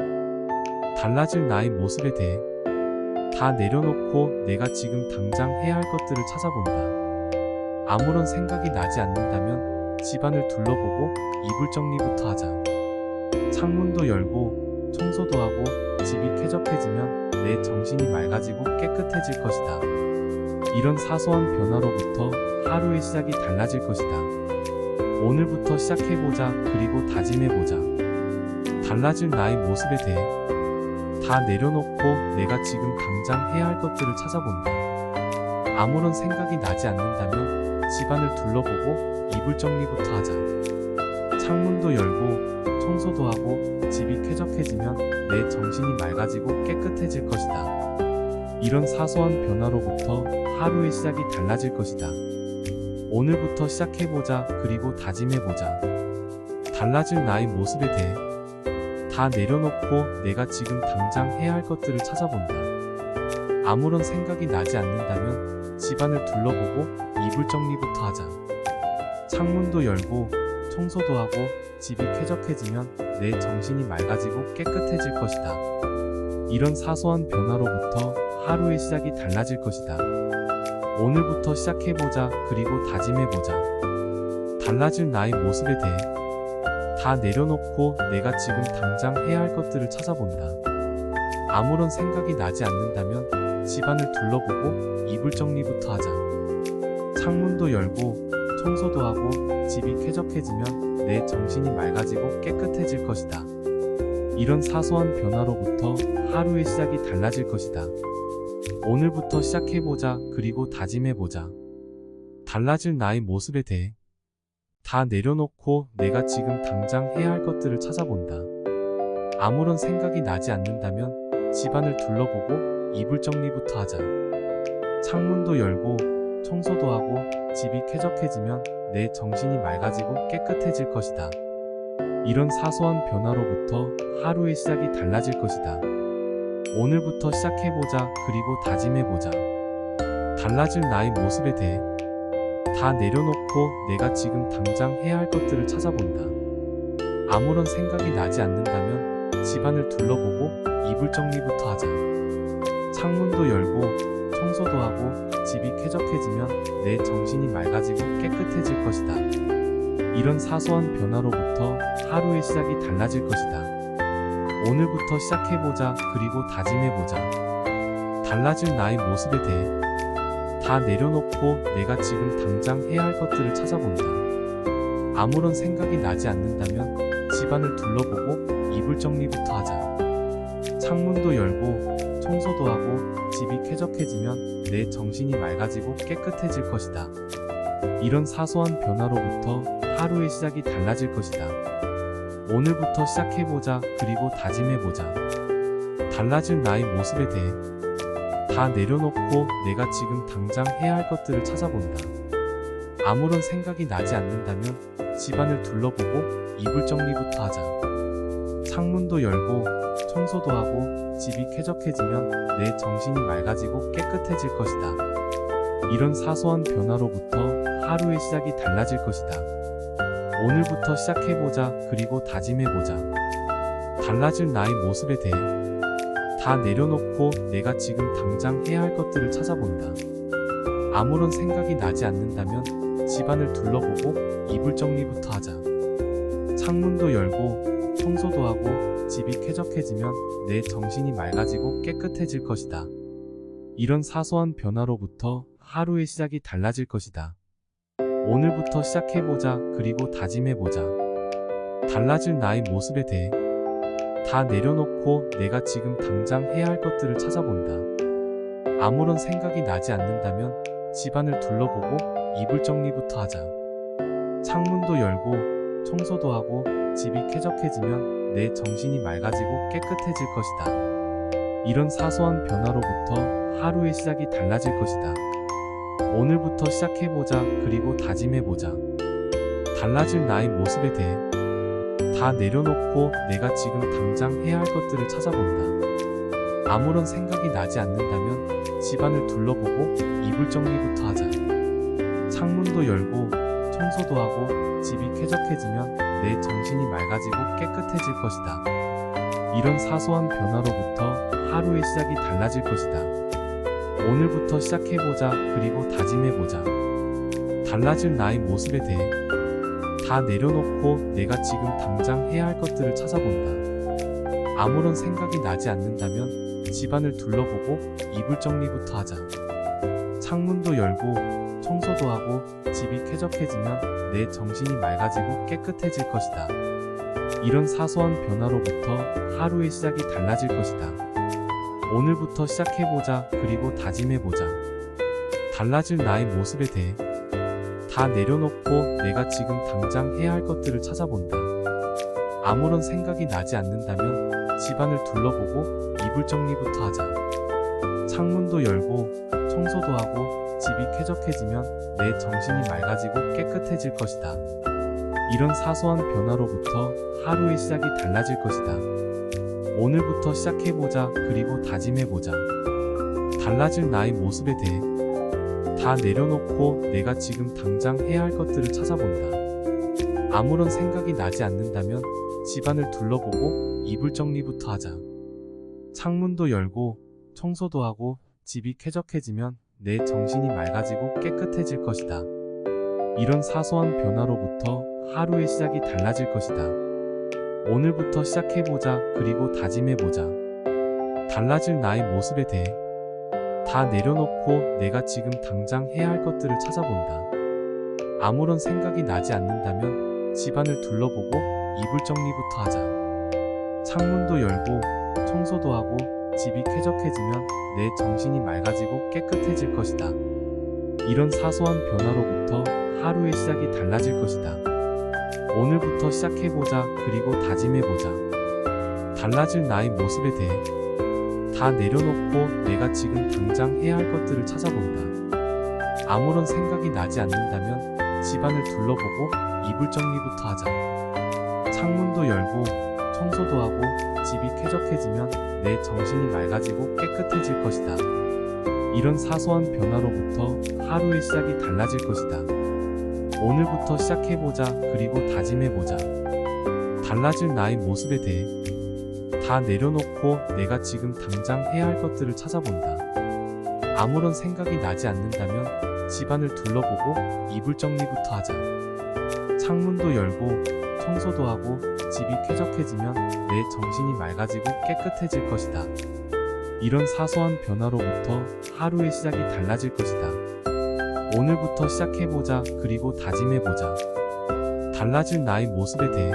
달라질 나의 모습에 대해 다 내려놓고 내가 지금 당장 해야 할 것들을 찾아본다. 아무런 생각이 나지 않는다면 집안을 둘러보고 이불 정리부터 하자. 창문도 열고 청소도 하고 집이 쾌적해지면 내 정신이 맑아지고 깨끗해질 것이다. 이런 사소한 변화로부터 하루의 시작이 달라질 것이다. 오늘부터 시작해보자. 그리고 다짐해보자. 달라질 나의 모습에 대해 다 내려놓고 내가 지금 당장 해야 할 것들을 찾아본다. 아무런 생각이 나지 않는다면 집안을 둘러보고 이불 정리부터 하자. 창문도 열고 청소도 하고 집이 쾌적해지면 내 정신이 맑아지고 깨끗해질 것이다. 이런 사소한 변화로부터 하루의 시작이 달라질 것이다. 오늘부터 시작해보자. 그리고 다짐해보자. 달라질 나의 모습에 대해 다 내려놓고 내가 지금 당장 해야 할 것들을 찾아본다. 아무런 생각이 나지 않는다면 집안을 둘러보고 이불 정리부터 하자. 창문도 열고 청소도 하고 집이 쾌적해지면 내 정신이 맑아지고 깨끗해질 것이다. 이런 사소한 변화로부터 하루의 시작이 달라질 것이다. 오늘부터 시작해보자. 그리고 다짐해보자. 달라질 나의 모습에 대해 다 내려놓고 내가 지금 당장 해야 할 것들을 찾아본다. 아무런 생각이 나지 않는다면 집안을 둘러보고 이불 정리부터 하자. 창문도 열고 청소도 하고 집이 쾌적해지면 내 정신이 맑아지고 깨끗해질 것이다. 이런 사소한 변화로부터 하루의 시작이 달라질 것이다. 오늘부터 시작해보자. 그리고 다짐해보자. 달라질 나의 모습에 대해 다 내려놓고 내가 지금 당장 해야 할 것들을 찾아본다. 아무런 생각이 나지 않는다면 집안을 둘러보고 이불 정리부터 하자. 창문도 열고 청소도 하고 집이 쾌적해지면 내 정신이 맑아지고 깨끗해질 것이다. 이런 사소한 변화로부터 하루의 시작이 달라질 것이다. 오늘부터 시작해보자. 그리고 다짐해보자. 달라질 나의 모습에 대해 다 내려놓고 내가 지금 당장 해야 할 것들을 찾아본다. 아무런 생각이 나지 않는다면 집안을 둘러보고 이불 정리부터 하자. 창문도 열고 청소도 하고 집이 쾌적해지면 내 정신이 맑아지고 깨끗해질 것이다. 이런 사소한 변화로부터 하루의 시작이 달라질 것이다. 오늘부터 시작해보자. 그리고 다짐해보자. 달라질 나의 모습에 대해 다 내려놓고 내가 지금 당장 해야 할 것들을 찾아본다. 아무런 생각이 나지 않는다면 집안을 둘러보고 이불 정리부터 하자. 창문도 열고 청소도 하고 집이 쾌적해지면 내 정신이 맑아지고 깨끗해질 것이다. 이런 사소한 변화로부터 하루의 시작이 달라질 것이다. 오늘부터 시작해보자. 그리고 다짐해보자. 달라질 나의 모습에 대해 다 내려놓고 내가 지금 당장 해야 할 것들을 찾아본다. 아무런 생각이 나지 않는다면 집안을 둘러보고 이불 정리부터 하자. 창문도 열고 청소도 하고 집이 쾌적해지면 내 정신이 맑아지고 깨끗해질 것이다. 이런 사소한 변화로부터 하루의 시작이 달라질 것이다. 오늘부터 시작해보자. 그리고 다짐해보자. 달라질 나의 모습에 대해 다 내려놓고 내가 지금 당장 해야 할 것들을 찾아본다. 아무런 생각이 나지 않는다면 집안을 둘러보고 이불 정리부터 하자. 창문도 열고 청소도 하고 집이 쾌적해지면 내 정신이 맑아지고 깨끗해질 것이다. 이런 사소한 변화로부터 하루의 시작이 달라질 것이다. 오늘부터 시작해보자. 그리고 다짐해보자. 달라질 나의 모습에 대해 다 내려놓고 내가 지금 당장 해야 할 것들을 찾아본다. 아무런 생각이 나지 않는다면 집안을 둘러보고 이불 정리부터 하자. 창문도 열고 청소도 하고 집이 쾌적해지면 내 정신이 맑아지고 깨끗해질 것이다. 이런 사소한 변화로부터 하루의 시작이 달라질 것이다. 오늘부터 시작해보자. 그리고 다짐해보자. 달라질 나의 모습에 대해 다 내려놓고 내가 지금 당장 해야 할 것들을 찾아본다. 아무런 생각이 나지 않는다면 집안을 둘러보고 이불 정리부터 하자. 창문도 열고 청소도 하고 집이 쾌적해지면 내 정신이 맑아지고 깨끗해질 것이다. 이런 사소한 변화로부터 하루의 시작이 달라질 것이다. 오늘부터 시작해보자. 그리고 다짐해보자. 달라질 나의 모습에 대해 다 내려놓고 내가 지금 당장 해야 할 것들을 찾아본다. 아무런 생각이 나지 않는다면 집안을 둘러보고 이불 정리부터 하자. 창문도 열고 청소도 하고 집이 쾌적해지면 내 정신이 맑아지고 깨끗해질 것이다. 이런 사소한 변화로부터 하루의 시작이 달라질 것이다. 오늘부터 시작해보자. 그리고 다짐해보자. 달라질 나의 모습에 대해 다 내려놓고 내가 지금 당장 해야 할 것들을 찾아본다. 아무런 생각이 나지 않는다면 집안을 둘러보고 이불 정리부터 하자. 창문도 열고 청소도 하고 집이 쾌적해지면 내 정신이 맑아지고 깨끗해질 것이다. 이런 사소한 변화로부터 하루의 시작이 달라질 것이다. 오늘부터 시작해보자. 그리고 다짐해보자. 달라질 나의 모습에 대해 다 내려놓고 내가 지금 당장 해야 할 것들을 찾아본다. 아무런 생각이 나지 않는다면 집안을 둘러보고 이불 정리부터 하자. 창문도 열고 청소도 하고 집이 쾌적해지면 내 정신이 맑아지고 깨끗해질 것이다. 이런 사소한 변화로부터 하루의 시작이 달라질 것이다. 오늘부터 시작해보자. 그리고 다짐해보자. 달라질 나의 모습에 대해 다 내려놓고 내가 지금 당장 해야 할 것들을 찾아본다. 아무런 생각이 나지 않는다면 집안을 둘러보고 이불 정리부터 하자. 창문도 열고 청소도 하고 집이 쾌적해지면 내 정신이 맑아지고 깨끗해질 것이다. 이런 사소한 변화로부터 하루의 시작이 달라질 것이다. 오늘부터 시작해보자. 그리고 다짐해보자. 달라질 나의 모습에 대해 다 내려놓고 내가 지금 당장 해야 할 것들을 찾아본다. 아무런 생각이 나지 않는다면 집안을 둘러보고 이불 정리부터 하자. 창문도 열고 청소도 하고 집이 쾌적해지면 내 정신이 맑아지고 깨끗해질 것이다. 이런 사소한 변화로부터 하루의 시작이 달라질 것이다. 오늘부터 시작해보자. 그리고 다짐해보자. 달라질 나의 모습에 대해 다 내려놓고 내가 지금 당장 해야 할 것들을 찾아본다. 아무런 생각이 나지 않는다면 집안을 둘러보고 이불 정리부터 하자. 창문도 열고 청소도 하고 집이 쾌적해지면 내 정신이 맑아지고 깨끗해질 것이다. 이런 사소한 변화로부터 하루의 시작이 달라질 것이다. 오늘부터 시작해보자. 그리고 다짐해보자. 달라질 나의 모습에 대해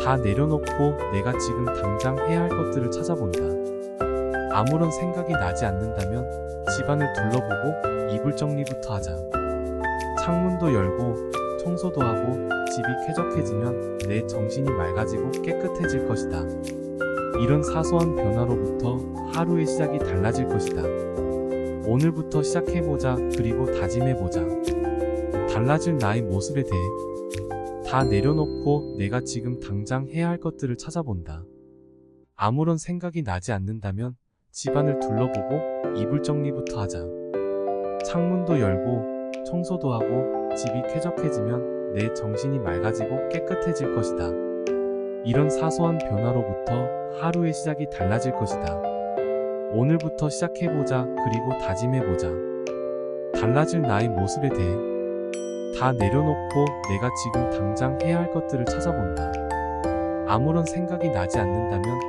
다 내려놓고 내가 지금 당장 해야 할 것들을 찾아본다. 아무런 생각이 나지 않는다면 집안을 둘러보고 이불 정리부터 하자. 창문도 열고 청소도 하고 집이 쾌적해지면 내 정신이 맑아지고 깨끗해질 것이다. 이런 사소한 변화로부터 하루의 시작이 달라질 것이다. 오늘부터 시작해보자. 그리고 다짐해보자. 달라질 나의 모습에 대해 다 내려놓고 내가 지금 당장 해야 할 것들을 찾아본다. 아무런 생각이 나지 않는다면 집안을 둘러보고 이불 정리부터 하자. 창문도 열고 청소도 하고 집이 쾌적해지면 내 정신이 맑아지고 깨끗해질 것이다. 이런 사소한 변화로부터 하루의 시작이 달라질 것이다. 오늘부터 시작해보자. 그리고 다짐해보자. 달라질 나의 모습에 대해 다 내려놓고 내가 지금 당장 해야 할 것들을 찾아본다. 아무런 생각이 나지 않는다면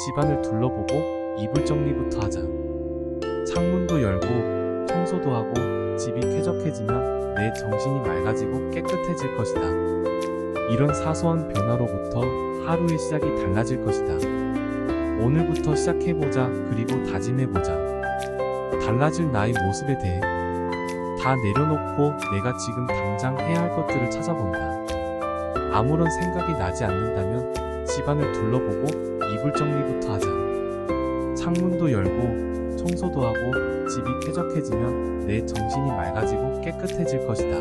집안을 둘러보고 이불 정리부터 하자. 창문도 열고 청소도 하고 집이 쾌적해지면 내 정신이 맑아지고 깨끗해질 것이다. 이런 사소한 변화로부터 하루의 시작이 달라질 것이다. 오늘부터 시작해보자. 그리고 다짐해보자. 달라질 나의 모습에 대해 다 내려놓고 내가 지금 당장 해야 할 것들을 찾아본다. 아무런 생각이 나지 않는다면 집안을 둘러보고 이불 정리부터 하자. 창문도 열고 청소도 하고 집이 쾌적해지면 내 정신이 맑아지고 깨끗해질 것이다.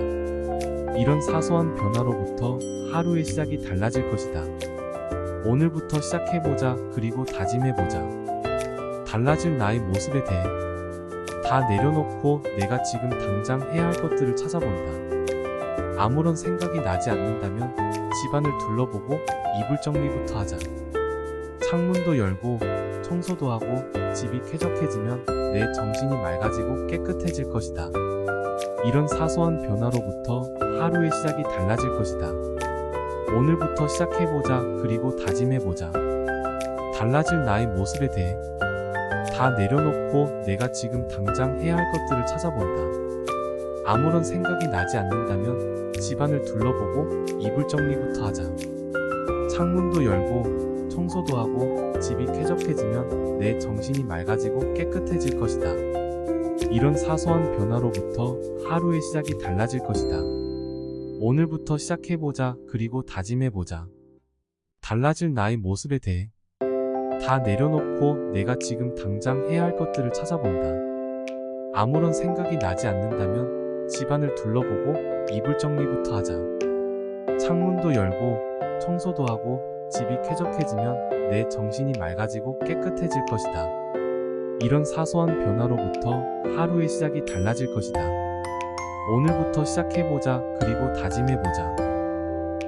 이런 사소한 변화로부터 하루의 시작이 달라질 것이다. 오늘부터 시작해보자. 그리고 다짐해보자. 달라질 나의 모습에 대해 다 내려놓고 내가 지금 당장 해야 할 것들을 찾아본다. 아무런 생각이 나지 않는다면 집안을 둘러보고 이불 정리부터 하자. 창문도 열고 청소도 하고 집이 쾌적해지면 내 정신이 맑아지고 깨끗해질 것이다. 이런 사소한 변화로부터 하루의 시작이 달라질 것이다. 오늘부터 시작해보자. 그리고 다짐해보자. 달라질 나의 모습에 대해 다 내려놓고 내가 지금 당장 해야 할 것들을 찾아본다. 아무런 생각이 나지 않는다면 집안을 둘러보고 이불 정리부터 하자. 창문도 열고 청소도 하고 집이 쾌적해지면 내 정신이 맑아지고 깨끗해질 것이다. 이런 사소한 변화로부터 하루의 시작이 달라질 것이다. 오늘부터 시작해보자. 그리고 다짐해보자. 달라질 나의 모습에 대해 다 내려놓고 내가 지금 당장 해야 할 것들을 찾아본다. 아무런 생각이 나지 않는다면 집안을 둘러보고 이불 정리부터 하자. 창문도 열고 청소도 하고 집이 쾌적해지면 내 정신이 맑아지고 깨끗해질 것이다. 이런 사소한 변화로부터 하루의 시작이 달라질 것이다. 오늘부터 시작해보자. 그리고 다짐해보자.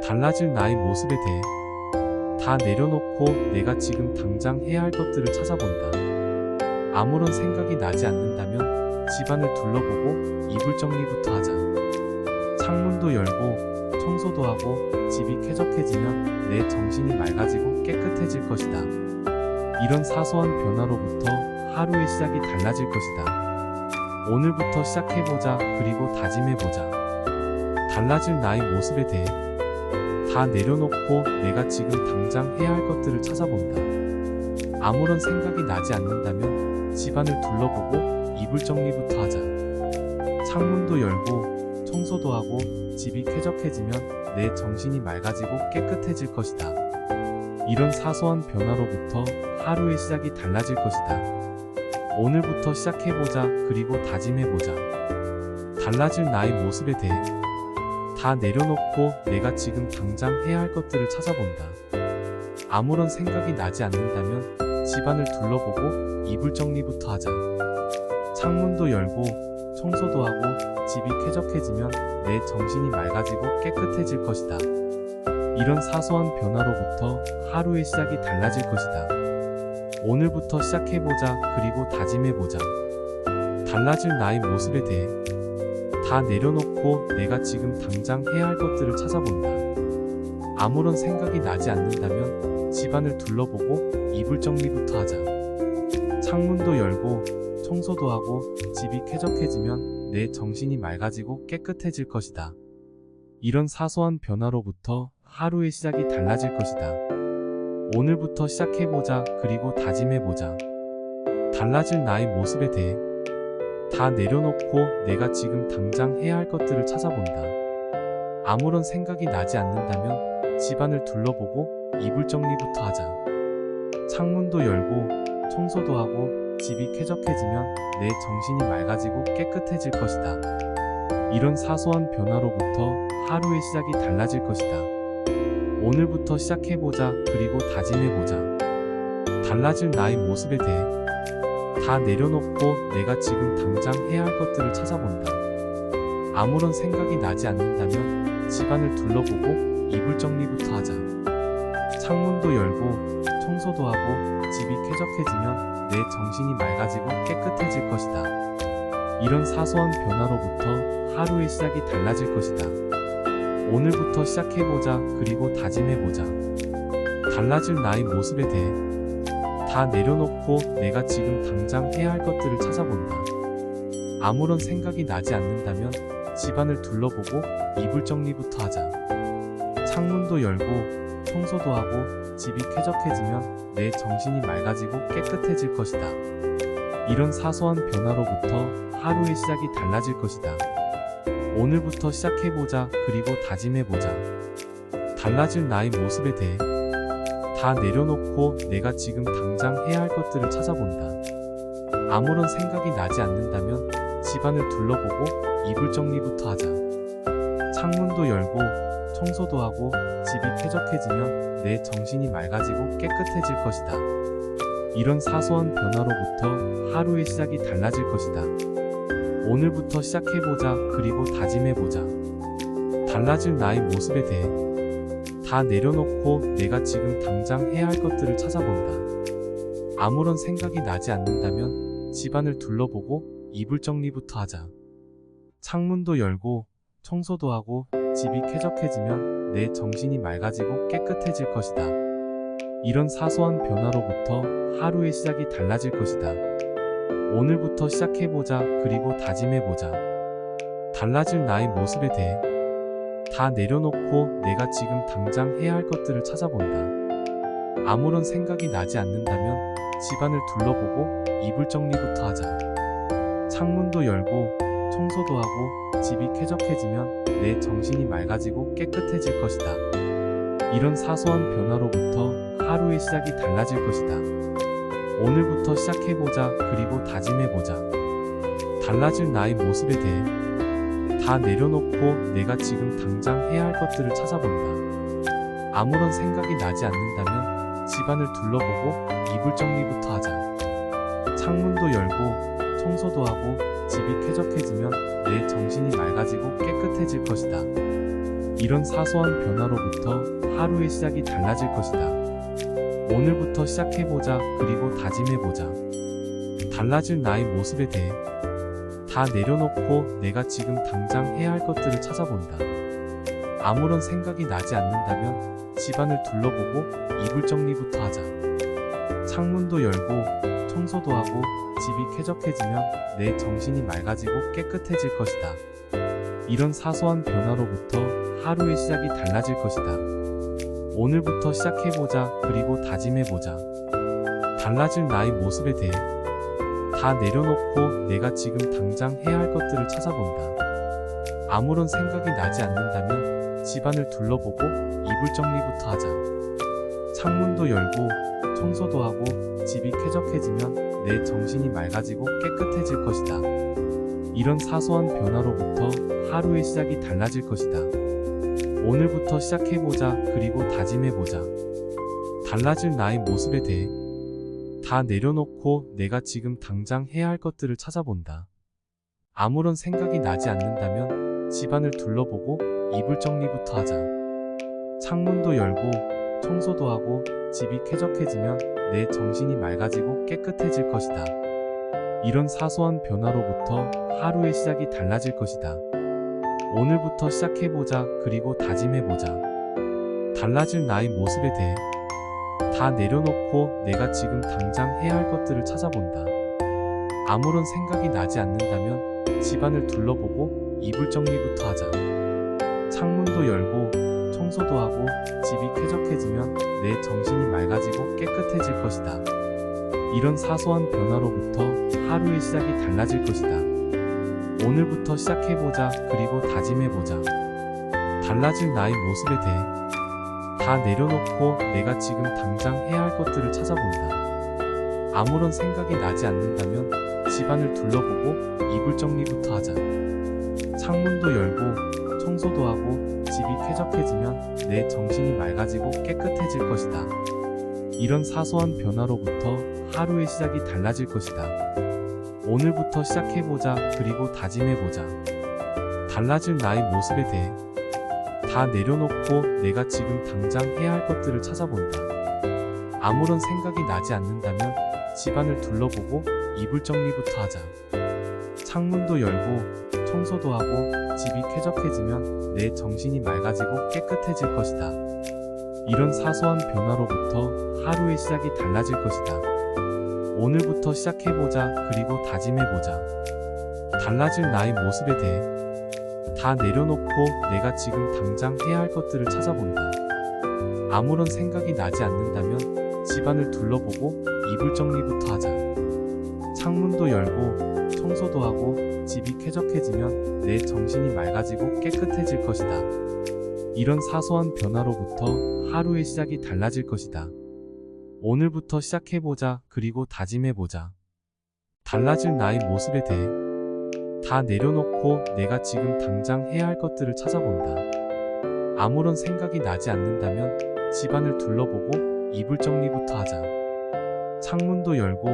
달라질 나의 모습에 대해 다 내려놓고 내가 지금 당장 해야 할 것들을 찾아본다. 아무런 생각이 나지 않는다면 집안을 둘러보고 이불 정리부터 하자. 창문도 열고 청소도 하고 집이 쾌적해지면 내 정신이 맑아지고 깨끗해질 것이다. 이런 사소한 변화로부터 하루의 시작이 달라질 것이다. 오늘부터 시작해보자. 그리고 다짐해보자. 달라질 나의 모습에 대해 다 내려놓고 내가 지금 당장 해야 할 것들을 찾아본다. 아무런 생각이 나지 않는다면 집안을 둘러보고 이불 정리부터 하자. 창문도 열고 청소도 하고 집이 쾌적해지면 내 정신이 맑아지고 깨끗해질 것이다. 이런 사소한 변화로부터 하루의 시작이 달라질 것이다. 오늘부터 시작해보자. 그리고 다짐해보자. 달라질 나의 모습에 대해 다 내려놓고 내가 지금 당장 해야 할 것들을 찾아본다. 아무런 생각이 나지 않는다면 집안을 둘러보고 이불 정리부터 하자. 창문도 열고 청소도 하고 집이 쾌적해지면 내 정신이 맑아지고 깨끗해질 것이다. 이런 사소한 변화로부터 하루의 시작이 달라질 것이다. 오늘부터 시작해보자. 그리고 다짐해보자. 달라질 나의 모습에 대해 다 내려놓고 내가 지금 당장 해야 할 것들을 찾아본다. 아무런 생각이 나지 않는다면 집안을 둘러보고 이불 정리부터 하자. 창문도 열고 청소도 하고 집이 쾌적해지면 내 정신이 맑아지고 깨끗해질 것이다. 이런 사소한 변화로부터 하루의 시작이 달라질 것이다. 오늘부터 시작해보자. 그리고 다짐해보자. 달라질 나의 모습에 대해 다 내려놓고 내가 지금 당장 해야 할 것들을 찾아본다. 아무런 생각이 나지 않는다면 집안을 둘러보고 이불 정리부터 하자. 창문도 열고 청소도 하고 집이 쾌적해지면 내 정신이 맑아지고 깨끗해질 것이다. 이런 사소한 변화로부터 하루의 시작이 달라질 것이다. 오늘부터 시작해보자. 그리고 다짐해보자. 달라질 나의 모습에 대해 다 내려놓고 내가 지금 당장 해야 할 것들을 찾아본다. 아무런 생각이 나지 않는다면 집안을 둘러보고 이불 정리부터 하자. 창문도 열고 청소도 하고 집이 쾌적해지면 내 정신이 맑아지고 깨끗해질 것이다. 이런 사소한 변화로부터 하루의 시작이 달라질 것이다. 오늘부터 시작해보자. 그리고 다짐해보자. 달라질 나의 모습에 대해 다 내려놓고 내가 지금 당장 해야 할 것들을 찾아본다. 아무런 생각이 나지 않는다면 집안을 둘러보고 이불 정리부터 하자. 창문도 열고 청소도 하고 집이 쾌적해지면 내 정신이 맑아지고 깨끗해질 것이다. 이런 사소한 변화로부터 하루의 시작이 달라질 것이다. 오늘부터 시작해보자. 그리고 다짐해보자. 달라질 나의 모습에 대해 다 내려놓고 내가 지금 당장 해야 할 것들을 찾아본다. 아무런 생각이 나지 않는다면 집안을 둘러보고 이불 정리부터 하자. 창문도 열고 청소도 하고 집이 쾌적해지면 내 정신이 맑아지고 깨끗해질 것이다. 이런 사소한 변화로부터 하루의 시작이 달라질 것이다. 오늘부터 시작해보자. 그리고 다짐해보자. 달라질 나의 모습에 대해 다 내려놓고 내가 지금 당장 해야 할 것들을 찾아본다. 아무런 생각이 나지 않는다면 집안을 둘러보고 이불 정리부터 하자. 창문도 열고 청소도 하고 집이 쾌적해지면 내 정신이 맑아지고 깨끗해질 것이다. 이런 사소한 변화로부터 하루의 시작이 달라질 것이다. 오늘부터 시작해보자. 그리고 다짐해보자. 달라질 나의 모습에 대해 다 내려놓고 내가 지금 당장 해야 할 것들을 찾아본다. 아무런 생각이 나지 않는다면 집안을 둘러보고 이불 정리부터 하자. 창문도 열고 청소도 하고 집이 쾌적해지면 내 정신이 맑아지고 깨끗해질 것이다. 이런 사소한 변화로부터 하루의 시작이 달라질 것이다. 오늘부터 시작해보자. 그리고 다짐해보자. 달라질 나의 모습에 대해 다 내려놓고 내가 지금 당장 해야 할 것들을 찾아본다. 아무런 생각이 나지 않는다면 집안을 둘러보고 이불 정리부터 하자. 창문도 열고 청소도 하고 집이 쾌적해지면 내 정신이 맑아지고 깨끗해질 것이다. 이런 사소한 변화로부터 하루의 시작이 달라질 것이다. 오늘부터 시작해보자. 그리고 다짐해보자. 달라질 나의 모습에 대해 다 내려놓고 내가 지금 당장 해야 할 것들을 찾아본다. 아무런 생각이 나지 않는다면 집안을 둘러보고 이불 정리부터 하자. 창문도 열고 청소도 하고 집이 쾌적해지면 내 정신이 맑아지고 깨끗해질 것이다. 이런 사소한 변화로부터 하루의 시작이 달라질 것이다. 오늘부터 시작해보자. 그리고 다짐해보자. 달라질 나의 모습에 대해 다 내려놓고 내가 지금 당장 해야 할 것들을 찾아본다. 아무런 생각이 나지 않는다면 집안을 둘러보고 이불 정리부터 하자. 창문도 열고 청소도 하고 집이 쾌적해지면 내 정신이 맑아지고 깨끗해질 것이다. 이런 사소한 변화로부터 하루의 시작이 달라질 것이다. 오늘부터 시작해보자. 그리고 다짐해보자. 달라질 나의 모습에 대해 다 내려놓고 내가 지금 당장 해야 할 것들을 찾아본다. 아무런 생각이 나지 않는다면 집안을 둘러보고 이불 정리부터 하자. 창문도 열고 청소도 하고 집이 쾌적해지면 내 정신이 맑아지고 깨끗해질 것이다. 이런 사소한 변화로부터 하루의 시작이 달라질 것이다. 오늘부터 시작해보자. 그리고 다짐해보자. 달라질 나의 모습에 대해 다 내려놓고 내가 지금 당장 해야 할 것들을 찾아본다. 아무런 생각이 나지 않는다면 집안을 둘러보고 이불 정리부터 하자. 창문도 열고 청소도 하고 집이 쾌적해지면 내 정신이 맑아지고 깨끗해질 것이다. 이런 사소한 변화로부터 하루의 시작이 달라질 것이다. 오늘부터 시작해보자. 그리고 다짐해보자. 달라질 나의 모습에 대해 다 내려놓고 내가 지금 당장 해야 할 것들을 찾아본다. 아무런 생각이 나지 않는다면 집안을 둘러보고 이불 정리부터 하자. 창문도 열고 청소도 하고 집이 쾌적해지면 내 정신이 맑아지고 깨끗해질 것이다. 이런 사소한 변화로부터 하루의 시작이 달라질 것이다. 오늘부터 시작해보자. 그리고 다짐해보자. 달라질 나의 모습에 대해 다 내려놓고 내가 지금 당장 해야 할 것들을 찾아본다. 아무런 생각이 나지 않는다면 집안을 둘러보고 이불 정리부터 하자. 창문도 열고 청소도 하고 집이 쾌적해지면 내 정신이 맑아지고 깨끗해질 것이다. 이런 사소한 변화로부터 하루의 시작이 달라질 것이다. 오늘부터 시작해보자. 그리고 다짐해보자. 달라질 나의 모습에 대해 다 내려놓고 내가 지금 당장 해야 할 것들을 찾아본다. 아무런 생각이 나지 않는다면 집안을 둘러보고 이불 정리부터 하자. 창문도 열고 청소도 하고 집이 쾌적해지면 내 정신이 맑아지고 깨끗해질 것이다. 이런 사소한 변화로부터 하루의 시작이 달라질 것이다. 오늘부터 시작해보자. 그리고 다짐해보자. 달라질 나의 모습에 대해 다 내려놓고 내가 지금 당장 해야 할 것들을 찾아본다. 아무런 생각이 나지 않는다면 집안을 둘러보고 이불 정리부터 하자. 창문도 열고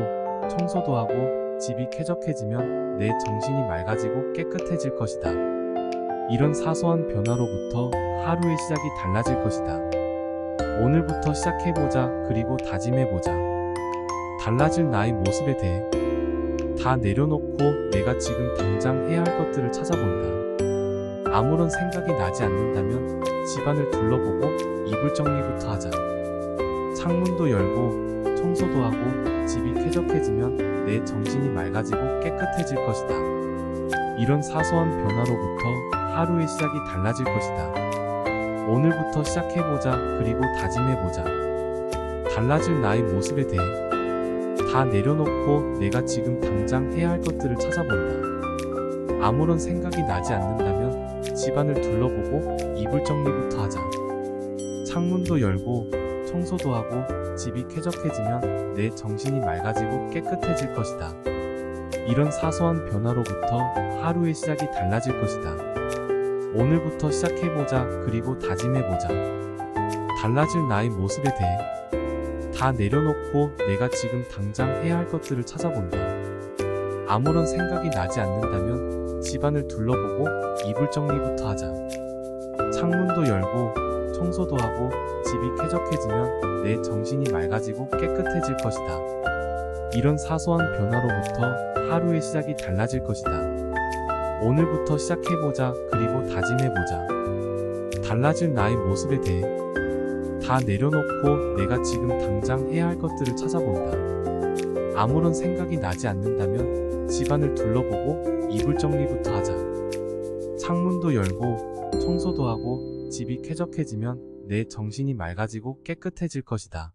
청소도 하고 집이 쾌적해지면 내 정신이 맑아지고 깨끗해질 것이다. 이런 사소한 변화로부터 하루의 시작이 달라질 것이다. 오늘부터 시작해보자. 그리고 다짐해보자. 달라질 나의 모습에 대해 다 내려놓고 내가 지금 당장 해야 할 것들을 찾아본다. 아무런 생각이 나지 않는다면 집안을 둘러보고 이불 정리부터 하자. 창문도 열고 청소도 하고 집이 쾌적해지면 내 정신이 맑아지고 깨끗해질 것이다. 이런 사소한 변화로부터 하루의 시작이 달라질 것이다. 오늘부터 시작해보자. 그리고 다짐해보자. 달라질 나의 모습에 대해 다 내려놓고 내가 지금 당장 해야 할 것들을 찾아본다. 아무런 생각이 나지 않는다면 집안을 둘러보고 이불 정리부터 하자. 창문도 열고 청소도 하고 집이 쾌적해지면 내 정신이 맑아지고 깨끗해질 것이다. 이런 사소한 변화로부터 하루의 시작이 달라질 것이다. 오늘부터 시작해보자. 그리고 다짐해보자. 달라질 나의 모습에 대해 다 내려놓고 내가 지금 당장 해야 할 것들을 찾아본다. 아무런 생각이 나지 않는다면 집안을 둘러보고 이불 정리부터 하자. 창문도 열고 청소도 하고 집이 쾌적해지면 내 정신이 맑아지고 깨끗해질 것이다. 이런 사소한 변화로부터 하루의 시작이 달라질 것이다. 오늘부터 시작해보자. 그리고 다짐해보자. 달라질 나의 모습에 대해 다 내려놓고 내가 지금 당장 해야 할 것들을 찾아본다. 아무런 생각이 나지 않는다면 집안을 둘러보고 이불 정리부터 하자. 창문도 열고 청소도 하고 집이 쾌적해지면 내 정신이 맑아지고 깨끗해질 것이다.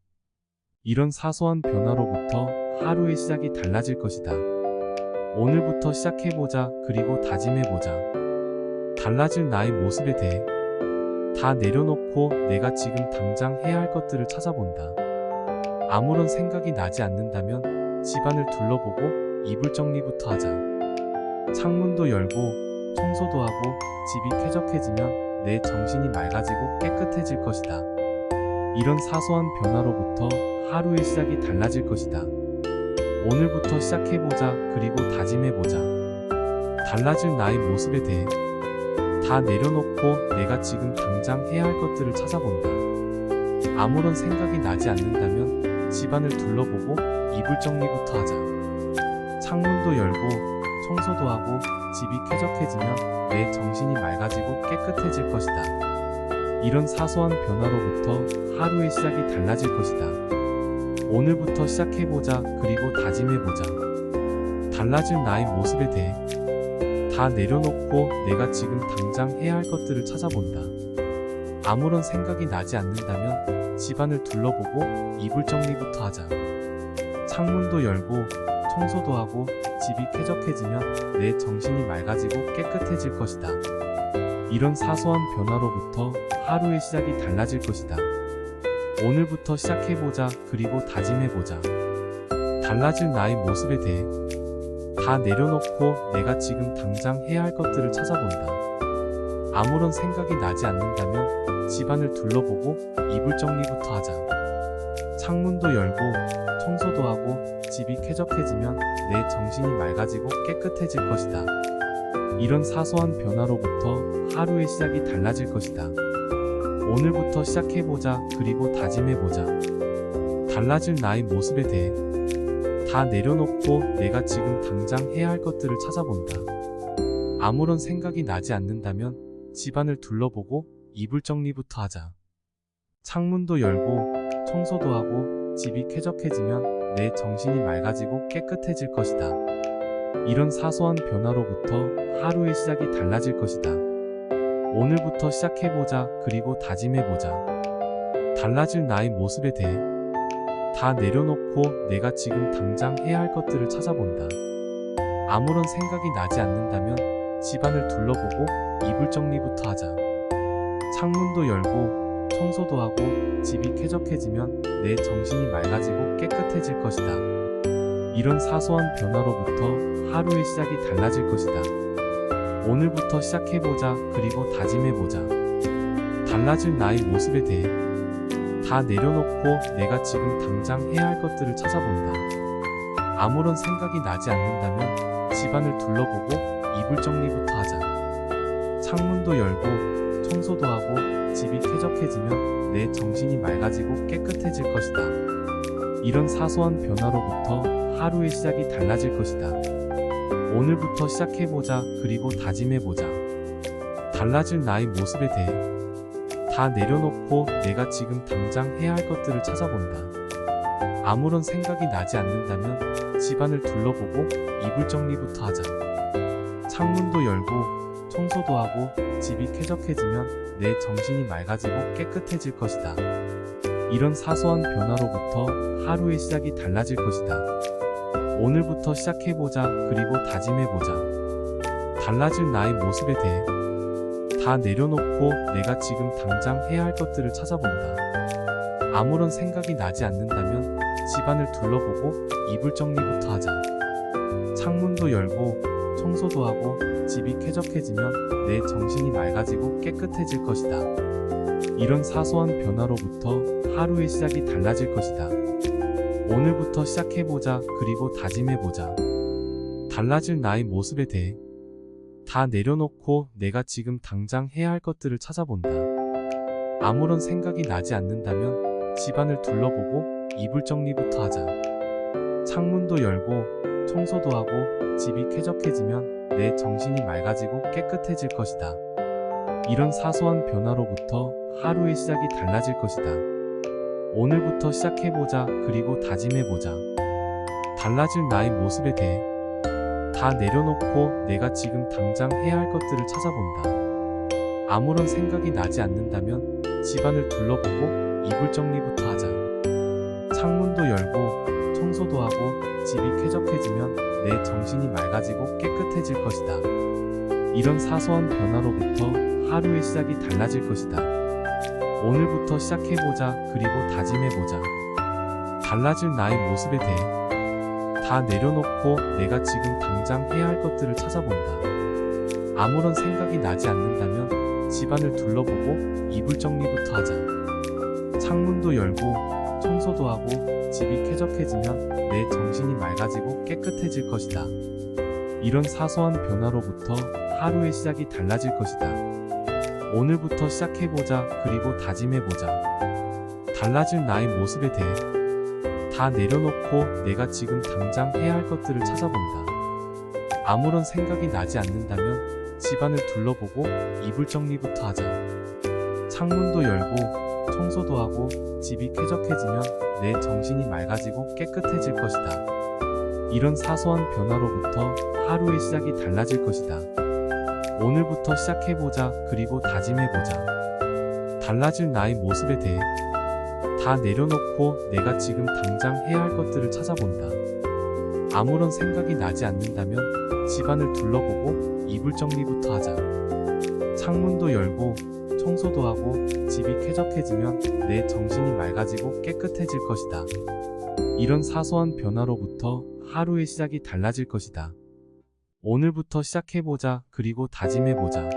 이런 사소한 변화로부터 하루의 시작이 달라질 것이다. 오늘부터 시작해보자. 그리고 다짐해보자. 달라질 나의 모습에 대해 다 내려놓고 내가 지금 당장 해야 할 것들을 찾아본다. 아무런 생각이 나지 않는다면 집안을 둘러보고 이불 정리부터 하자. 창문도 열고 청소도 하고 집이 쾌적해지면 내 정신이 맑아지고 깨끗해질 것이다. 이런 사소한 변화로부터 하루의 시작이 달라질 것이다. 오늘부터 시작해보자. 그리고 다짐해보자. 달라질 나의 모습에 대해 다 내려놓고 내가 지금 당장 해야 할 것들을 찾아본다. 아무런 생각이 나지 않는다면 집안을 둘러보고 이불 정리부터 하자. 창문도 열고 청소도 하고 집이 쾌적해지면 내 정신이 맑아지고 깨끗해질 것이다. 이런 사소한 변화로부터 하루의 시작이 달라질 것이다. 오늘부터 시작해보자. 그리고 다짐해보자. 달라질 나의 모습에 대해 다 내려놓고 내가 지금 당장 해야 할 것들을 찾아본다. 아무런 생각이 나지 않는다면 집안을 둘러보고 이불 정리부터 하자. 창문도 열고 청소도 하고 집이 쾌적해지면 내 정신이 맑아지고 깨끗해질 것이다. 이런 사소한 변화로부터 하루의 시작이 달라질 것이다. 오늘부터 시작해보자. 그리고 다짐해보자. 달라질 나의 모습에 대해 다 내려놓고 내가 지금 당장 해야 할 것들을 찾아본다. 아무런 생각이 나지 않는다면 집안을 둘러보고 이불 정리부터 하자. 창문도 열고 청소도 하고 집이 쾌적해지면 내 정신이 맑아지고 깨끗해질 것이다. 이런 사소한 변화로부터 하루의 시작이 달라질 것이다. 오늘부터 시작해보자. 그리고 다짐해보자. 달라질 나의 모습에 대해 다 내려놓고 내가 지금 당장 해야 할 것들을 찾아본다. 아무런 생각이 나지 않는다면 집안을 둘러보고 이불 정리부터 하자. 창문도 열고 청소도 하고 집이 쾌적해지면 내 정신이 맑아지고 깨끗해질 것이다. 이런 사소한 변화로부터 하루의 시작이 달라질 것이다. 오늘부터 시작해보자. 그리고 다짐해보자. 달라질 나의 모습에 대해 다 내려놓고 내가 지금 당장 해야 할 것들을 찾아본다. 아무런 생각이 나지 않는다면 집안을 둘러보고 이불 정리부터 하자. 창문도 열고 청소도 하고 집이 쾌적해지면 내 정신이 맑아지고 깨끗해질 것이다. 이런 사소한 변화로부터 하루의 시작이 달라질 것이다. 오늘부터 시작해보자. 그리고 다짐해보자. 달라질 나의 모습에 대해 다 내려놓고 내가 지금 당장 해야 할 것들을 찾아본다. 아무런 생각이 나지 않는다면 집안을 둘러보고 이불 정리부터 하자. 창문도 열고 청소도 하고 집이 쾌적해지면 내 정신이 맑아지고 깨끗해질 것이다. 이런 사소한 변화로부터 하루의 시작이 달라질 것이다. 오늘부터 시작해보자. 그리고 다짐해보자. 달라질 나의 모습에 대해 다 내려놓고 내가 지금 당장 해야 할 것들을 찾아본다. 아무런 생각이 나지 않는다면 집안을 둘러보고 이불 정리부터 하자. 창문도 열고 청소도 하고 집이 쾌적해지면 내 정신이 맑아지고 깨끗해질 것이다. 이런 사소한 변화로부터 하루의 시작이 달라질 것이다. 오늘부터 시작해보자. 그리고 다짐해보자. 달라질 나의 모습에 대해 다 내려놓고 내가 지금 당장 해야 할 것들을 찾아본다. 아무런 생각이 나지 않는다면 집안을 둘러보고 이불 정리부터 하자. 창문도 열고 청소도 하고 집이 쾌적해지면 내 정신이 맑아지고 깨끗해질 것이다. 이런 사소한 변화로부터 하루의 시작이 달라질 것이다. 오늘부터 시작해보자. 그리고 다짐해보자. 달라질 나의 모습에 대해 다 내려놓고 내가 지금 당장 해야 할 것들을 찾아본다. 아무런 생각이 나지 않는다면 집안을 둘러보고 이불 정리부터 하자. 창문도 열고 청소도 하고 집이 쾌적해지면 내 정신이 맑아지고 깨끗해질 것이다. 이런 사소한 변화로부터 하루의 시작이 달라질 것이다. 오늘부터 시작해보자. 그리고 다짐해보자. 달라질 나의 모습에 대해 다 내려놓고 내가 지금 당장 해야 할 것들을 찾아본다. 아무런 생각이 나지 않는다면 집안을 둘러보고 이불 정리부터 하자. 창문도 열고 청소도 하고 집이 쾌적해지면 내 정신이 맑아지고 깨끗해질 것이다. 이런 사소한 변화로부터 하루의 시작이 달라질 것이다. 오늘부터 시작해보자. 그리고 다짐해보자. 달라질 나의 모습에 대해 다 내려놓고 내가 지금 당장 해야 할 것들을 찾아본다. 아무런 생각이 나지 않는다면 집안을 둘러보고 이불 정리부터 하자. 창문도 열고 청소도 하고 집이 쾌적해지면 내 정신이 맑아지고 깨끗해질 것이다. 이런 사소한 변화로부터 하루의 시작이 달라질 것이다. 오늘부터 시작해보자. 그리고 다짐해보자. 달라질 나의 모습에 대해 다 내려놓고 내가 지금 당장 해야 할 것들을 찾아본다. 아무런 생각이 나지 않는다면 집안을 둘러보고 이불 정리부터 하자. 창문도 열고 청소도 하고 집이 쾌적해지면 내 정신이 맑아지고 깨끗해질 것이다. 이런 사소한 변화로부터 하루의 시작이 달라질 것이다. 오늘부터 시작해보자. 그리고 다짐해보자. 달라질 나의 모습에 대해 다 내려놓고 내가 지금 당장 해야 할 것들을 찾아본다. 아무런 생각이 나지 않는다면 집안을 둘러보고 이불 정리부터 하자. 창문도 열고 청소도 하고 집이 쾌적해지면 내 정신이 맑아지고 깨끗해질 것이다. 이런 사소한 변화로부터 하루의 시작이 달라질 것이다. 오늘부터 시작해보자. 그리고 다짐해보자.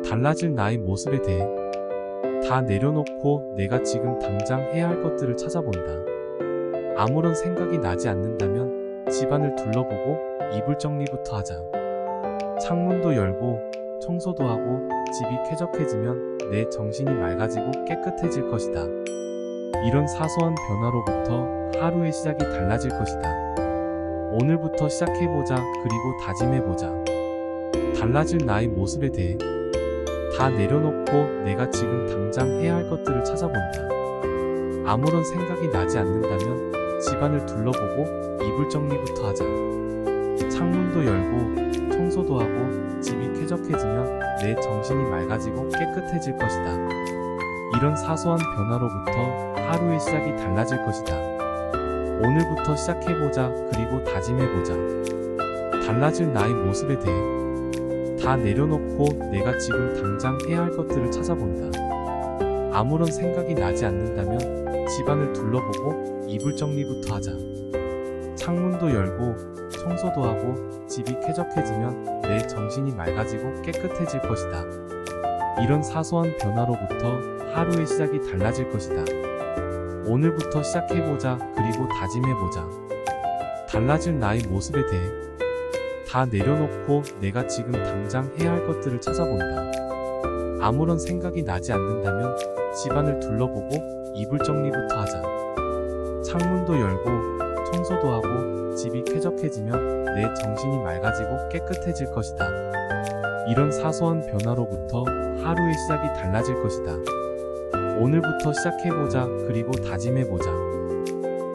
달라질 나의 모습에 대해 다 내려놓고 내가 지금 당장 해야 할 것들을 찾아본다. 아무런 생각이 나지 않는다면 집안을 둘러보고 이불 정리부터 하자. 창문도 열고 청소도 하고 집이 쾌적해지면 내 정신이 맑아지고 깨끗해질 것이다. 이런 사소한 변화로부터 하루의 시작이 달라질 것이다. 오늘부터 시작해보자. 그리고 다짐해보자. 달라질 나의 모습에 대해 다 내려놓고 내가 지금 당장 해야 할 것들을 찾아본다. 아무런 생각이 나지 않는다면 집안을 둘러보고 이불 정리부터 하자. 창문도 열고 청소도 하고 집이 쾌적해지면 내 정신이 맑아지고 깨끗해질 것이다. 이런 사소한 변화로부터 하루의 시작이 달라질 것이다. 오늘부터 시작해보자. 그리고 다짐해보자. 달라질 나의 모습에 대해 다 내려놓고 내가 지금 당장 해야 할 것들을 찾아본다. 아무런 생각이 나지 않는다면 집안을 둘러보고 이불 정리부터 하자. 창문도 열고 청소도 하고 집이 쾌적해지면 내 정신이 맑아지고 깨끗해질 것이다. 이런 사소한 변화로부터 하루의 시작이 달라질 것이다. 오늘부터 시작해보자. 그리고 다짐해보자. 달라질 나의 모습에 대해 다 내려놓고 내가 지금 당장 해야 할 것들을 찾아본다. 아무런 생각이 나지 않는다면 집안을 둘러보고 이불 정리부터 하자. 창문도 열고 청소도 하고 집이 쾌적해지면 내 정신이 맑아지고 깨끗해질 것이다. 이런 사소한 변화로부터 하루의 시작이 달라질 것이다. 오늘부터 시작해보자. 그리고 다짐해보자.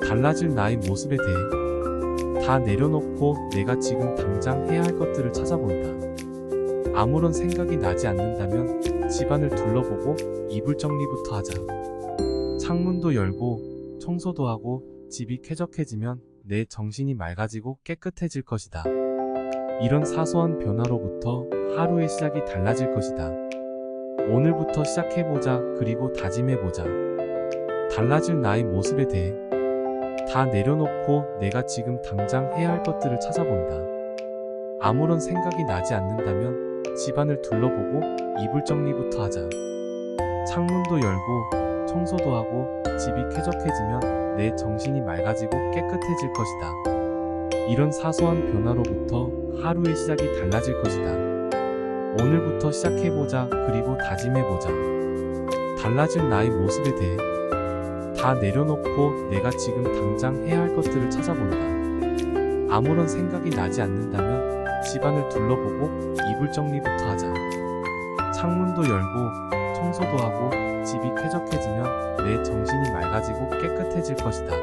달라질 나의 모습에 대해 다 내려놓고 내가 지금 당장 해야 할 것들을 찾아본다. 아무런 생각이 나지 않는다면 집안을 둘러보고 이불 정리부터 하자. 창문도 열고 청소도 하고 집이 쾌적해지면 내 정신이 맑아지고 깨끗해질 것이다. 이런 사소한 변화로부터 하루의 시작이 달라질 것이다. 오늘부터 시작해보자. 그리고 다짐해보자. 달라질 나의 모습에 대해 다 내려놓고 내가 지금 당장 해야 할 것들을 찾아본다. 아무런 생각이 나지 않는다면 집안을 둘러보고 이불 정리부터 하자. 창문도 열고 청소도 하고 집이 쾌적해지면 내 정신이 맑아지고 깨끗해질 것이다. 이런 사소한 변화로부터 하루의 시작이 달라질 것이다. 오늘부터 시작해보자. 그리고 다짐해보자. 달라질 나의 모습에 대해 다 내려놓고 내가 지금 당장 해야 할 것들을 찾아본다. 아무런 생각이 나지 않는다면 집안을 둘러보고 이불 정리부터 하자. 창문도 열고 청소도 하고 집이 쾌적해지면 내 정신이 맑아지고 깨끗해질 것이다.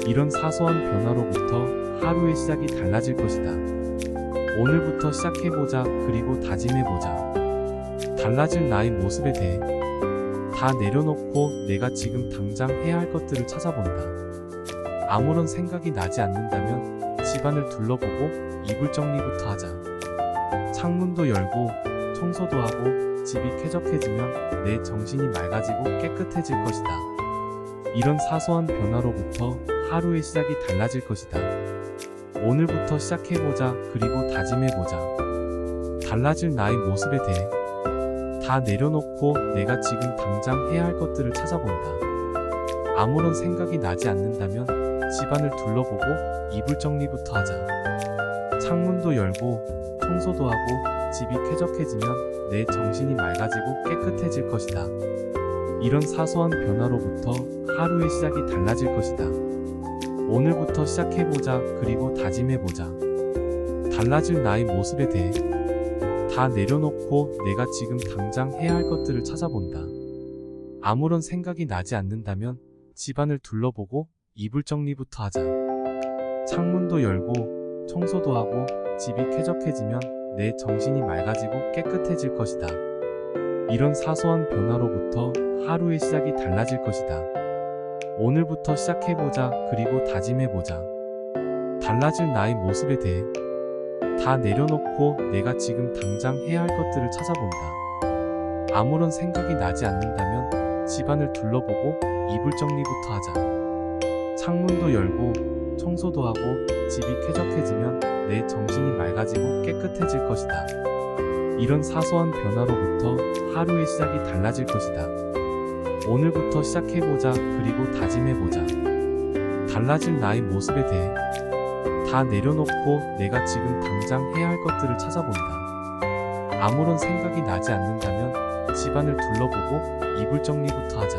이런 사소한 변화로부터 하루의 시작이 달라질 것이다. 오늘부터 시작해보자. 그리고 다짐해보자. 달라질 나의 모습에 대해 다 내려놓고 내가 지금 당장 해야 할 것들을 찾아본다. 아무런 생각이 나지 않는다면 집안을 둘러보고 이불 정리부터 하자. 창문도 열고 청소도 하고 집이 쾌적해지면 내 정신이 맑아지고 깨끗해질 것이다. 이런 사소한 변화로부터 하루의 시작이 달라질 것이다. 오늘부터 시작해보자. 그리고 다짐해보자. 달라질 나의 모습에 대해 다 내려놓고 내가 지금 당장 해야 할 것들을 찾아본다. 아무런 생각이 나지 않는다면 집안을 둘러보고 이불 정리부터 하자. 창문도 열고 청소도 하고 집이 쾌적해지면 내 정신이 맑아지고 깨끗해질 것이다. 이런 사소한 변화로부터 하루의 시작이 달라질 것이다. 오늘부터 시작해보자. 그리고 다짐해보자. 달라질 나의 모습에 대해 다 내려놓고 내가 지금 당장 해야 할 것들을 찾아본다. 아무런 생각이 나지 않는다면 집안을 둘러보고 이불 정리부터 하자. 창문도 열고 청소도 하고 집이 쾌적해지면 내 정신이 맑아지고 깨끗해질 것이다. 이런 사소한 변화로부터 하루의 시작이 달라질 것이다. 오늘부터 시작해보자. 그리고 다짐해보자. 달라질 나의 모습에 대해 다 내려놓고 내가 지금 당장 해야 할 것들을 찾아본다. 아무런 생각이 나지 않는다면 집안을 둘러보고 이불 정리부터 하자. 창문도 열고 청소도 하고 집이 쾌적해지면 내 정신이 맑아지고 깨끗해질 것이다. 이런 사소한 변화로부터 하루의 시작이 달라질 것이다. 오늘부터 시작해보자. 그리고 다짐해보자. 달라질 나의 모습에 대해 다 내려놓고 내가 지금 당장 해야 할 것들을 찾아본다. 아무런 생각이 나지 않는다면 집안을 둘러보고 이불 정리부터 하자.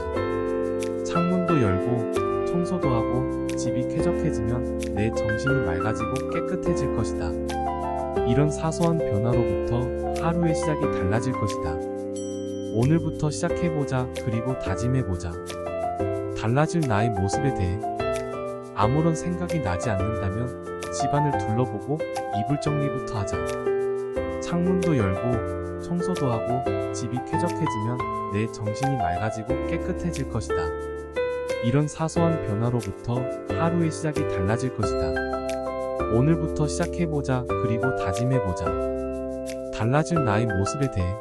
창문도 창문도 열고 청소도 하고 집이 쾌적해지면 내 정신이 맑아지고 깨끗해질 것이다. 이런 사소한 변화로부터 하루의 시작이 달라질 것이다. 오늘부터 시작해보자. 그리고 다짐해보자. 달라질 나의 모습에 대해 아무런 생각이 나지 않는다면 집안을 둘러보고 이불 정리부터 하자. 창문도 열고 청소도 하고 집이 쾌적해지면 내 정신이 맑아지고 깨끗해질 것이다. 이런 사소한 변화로부터 하루의 시작이 달라질 것이다. 오늘부터 시작해보자. 그리고 다짐해보자. 달라질 나의 모습에 대해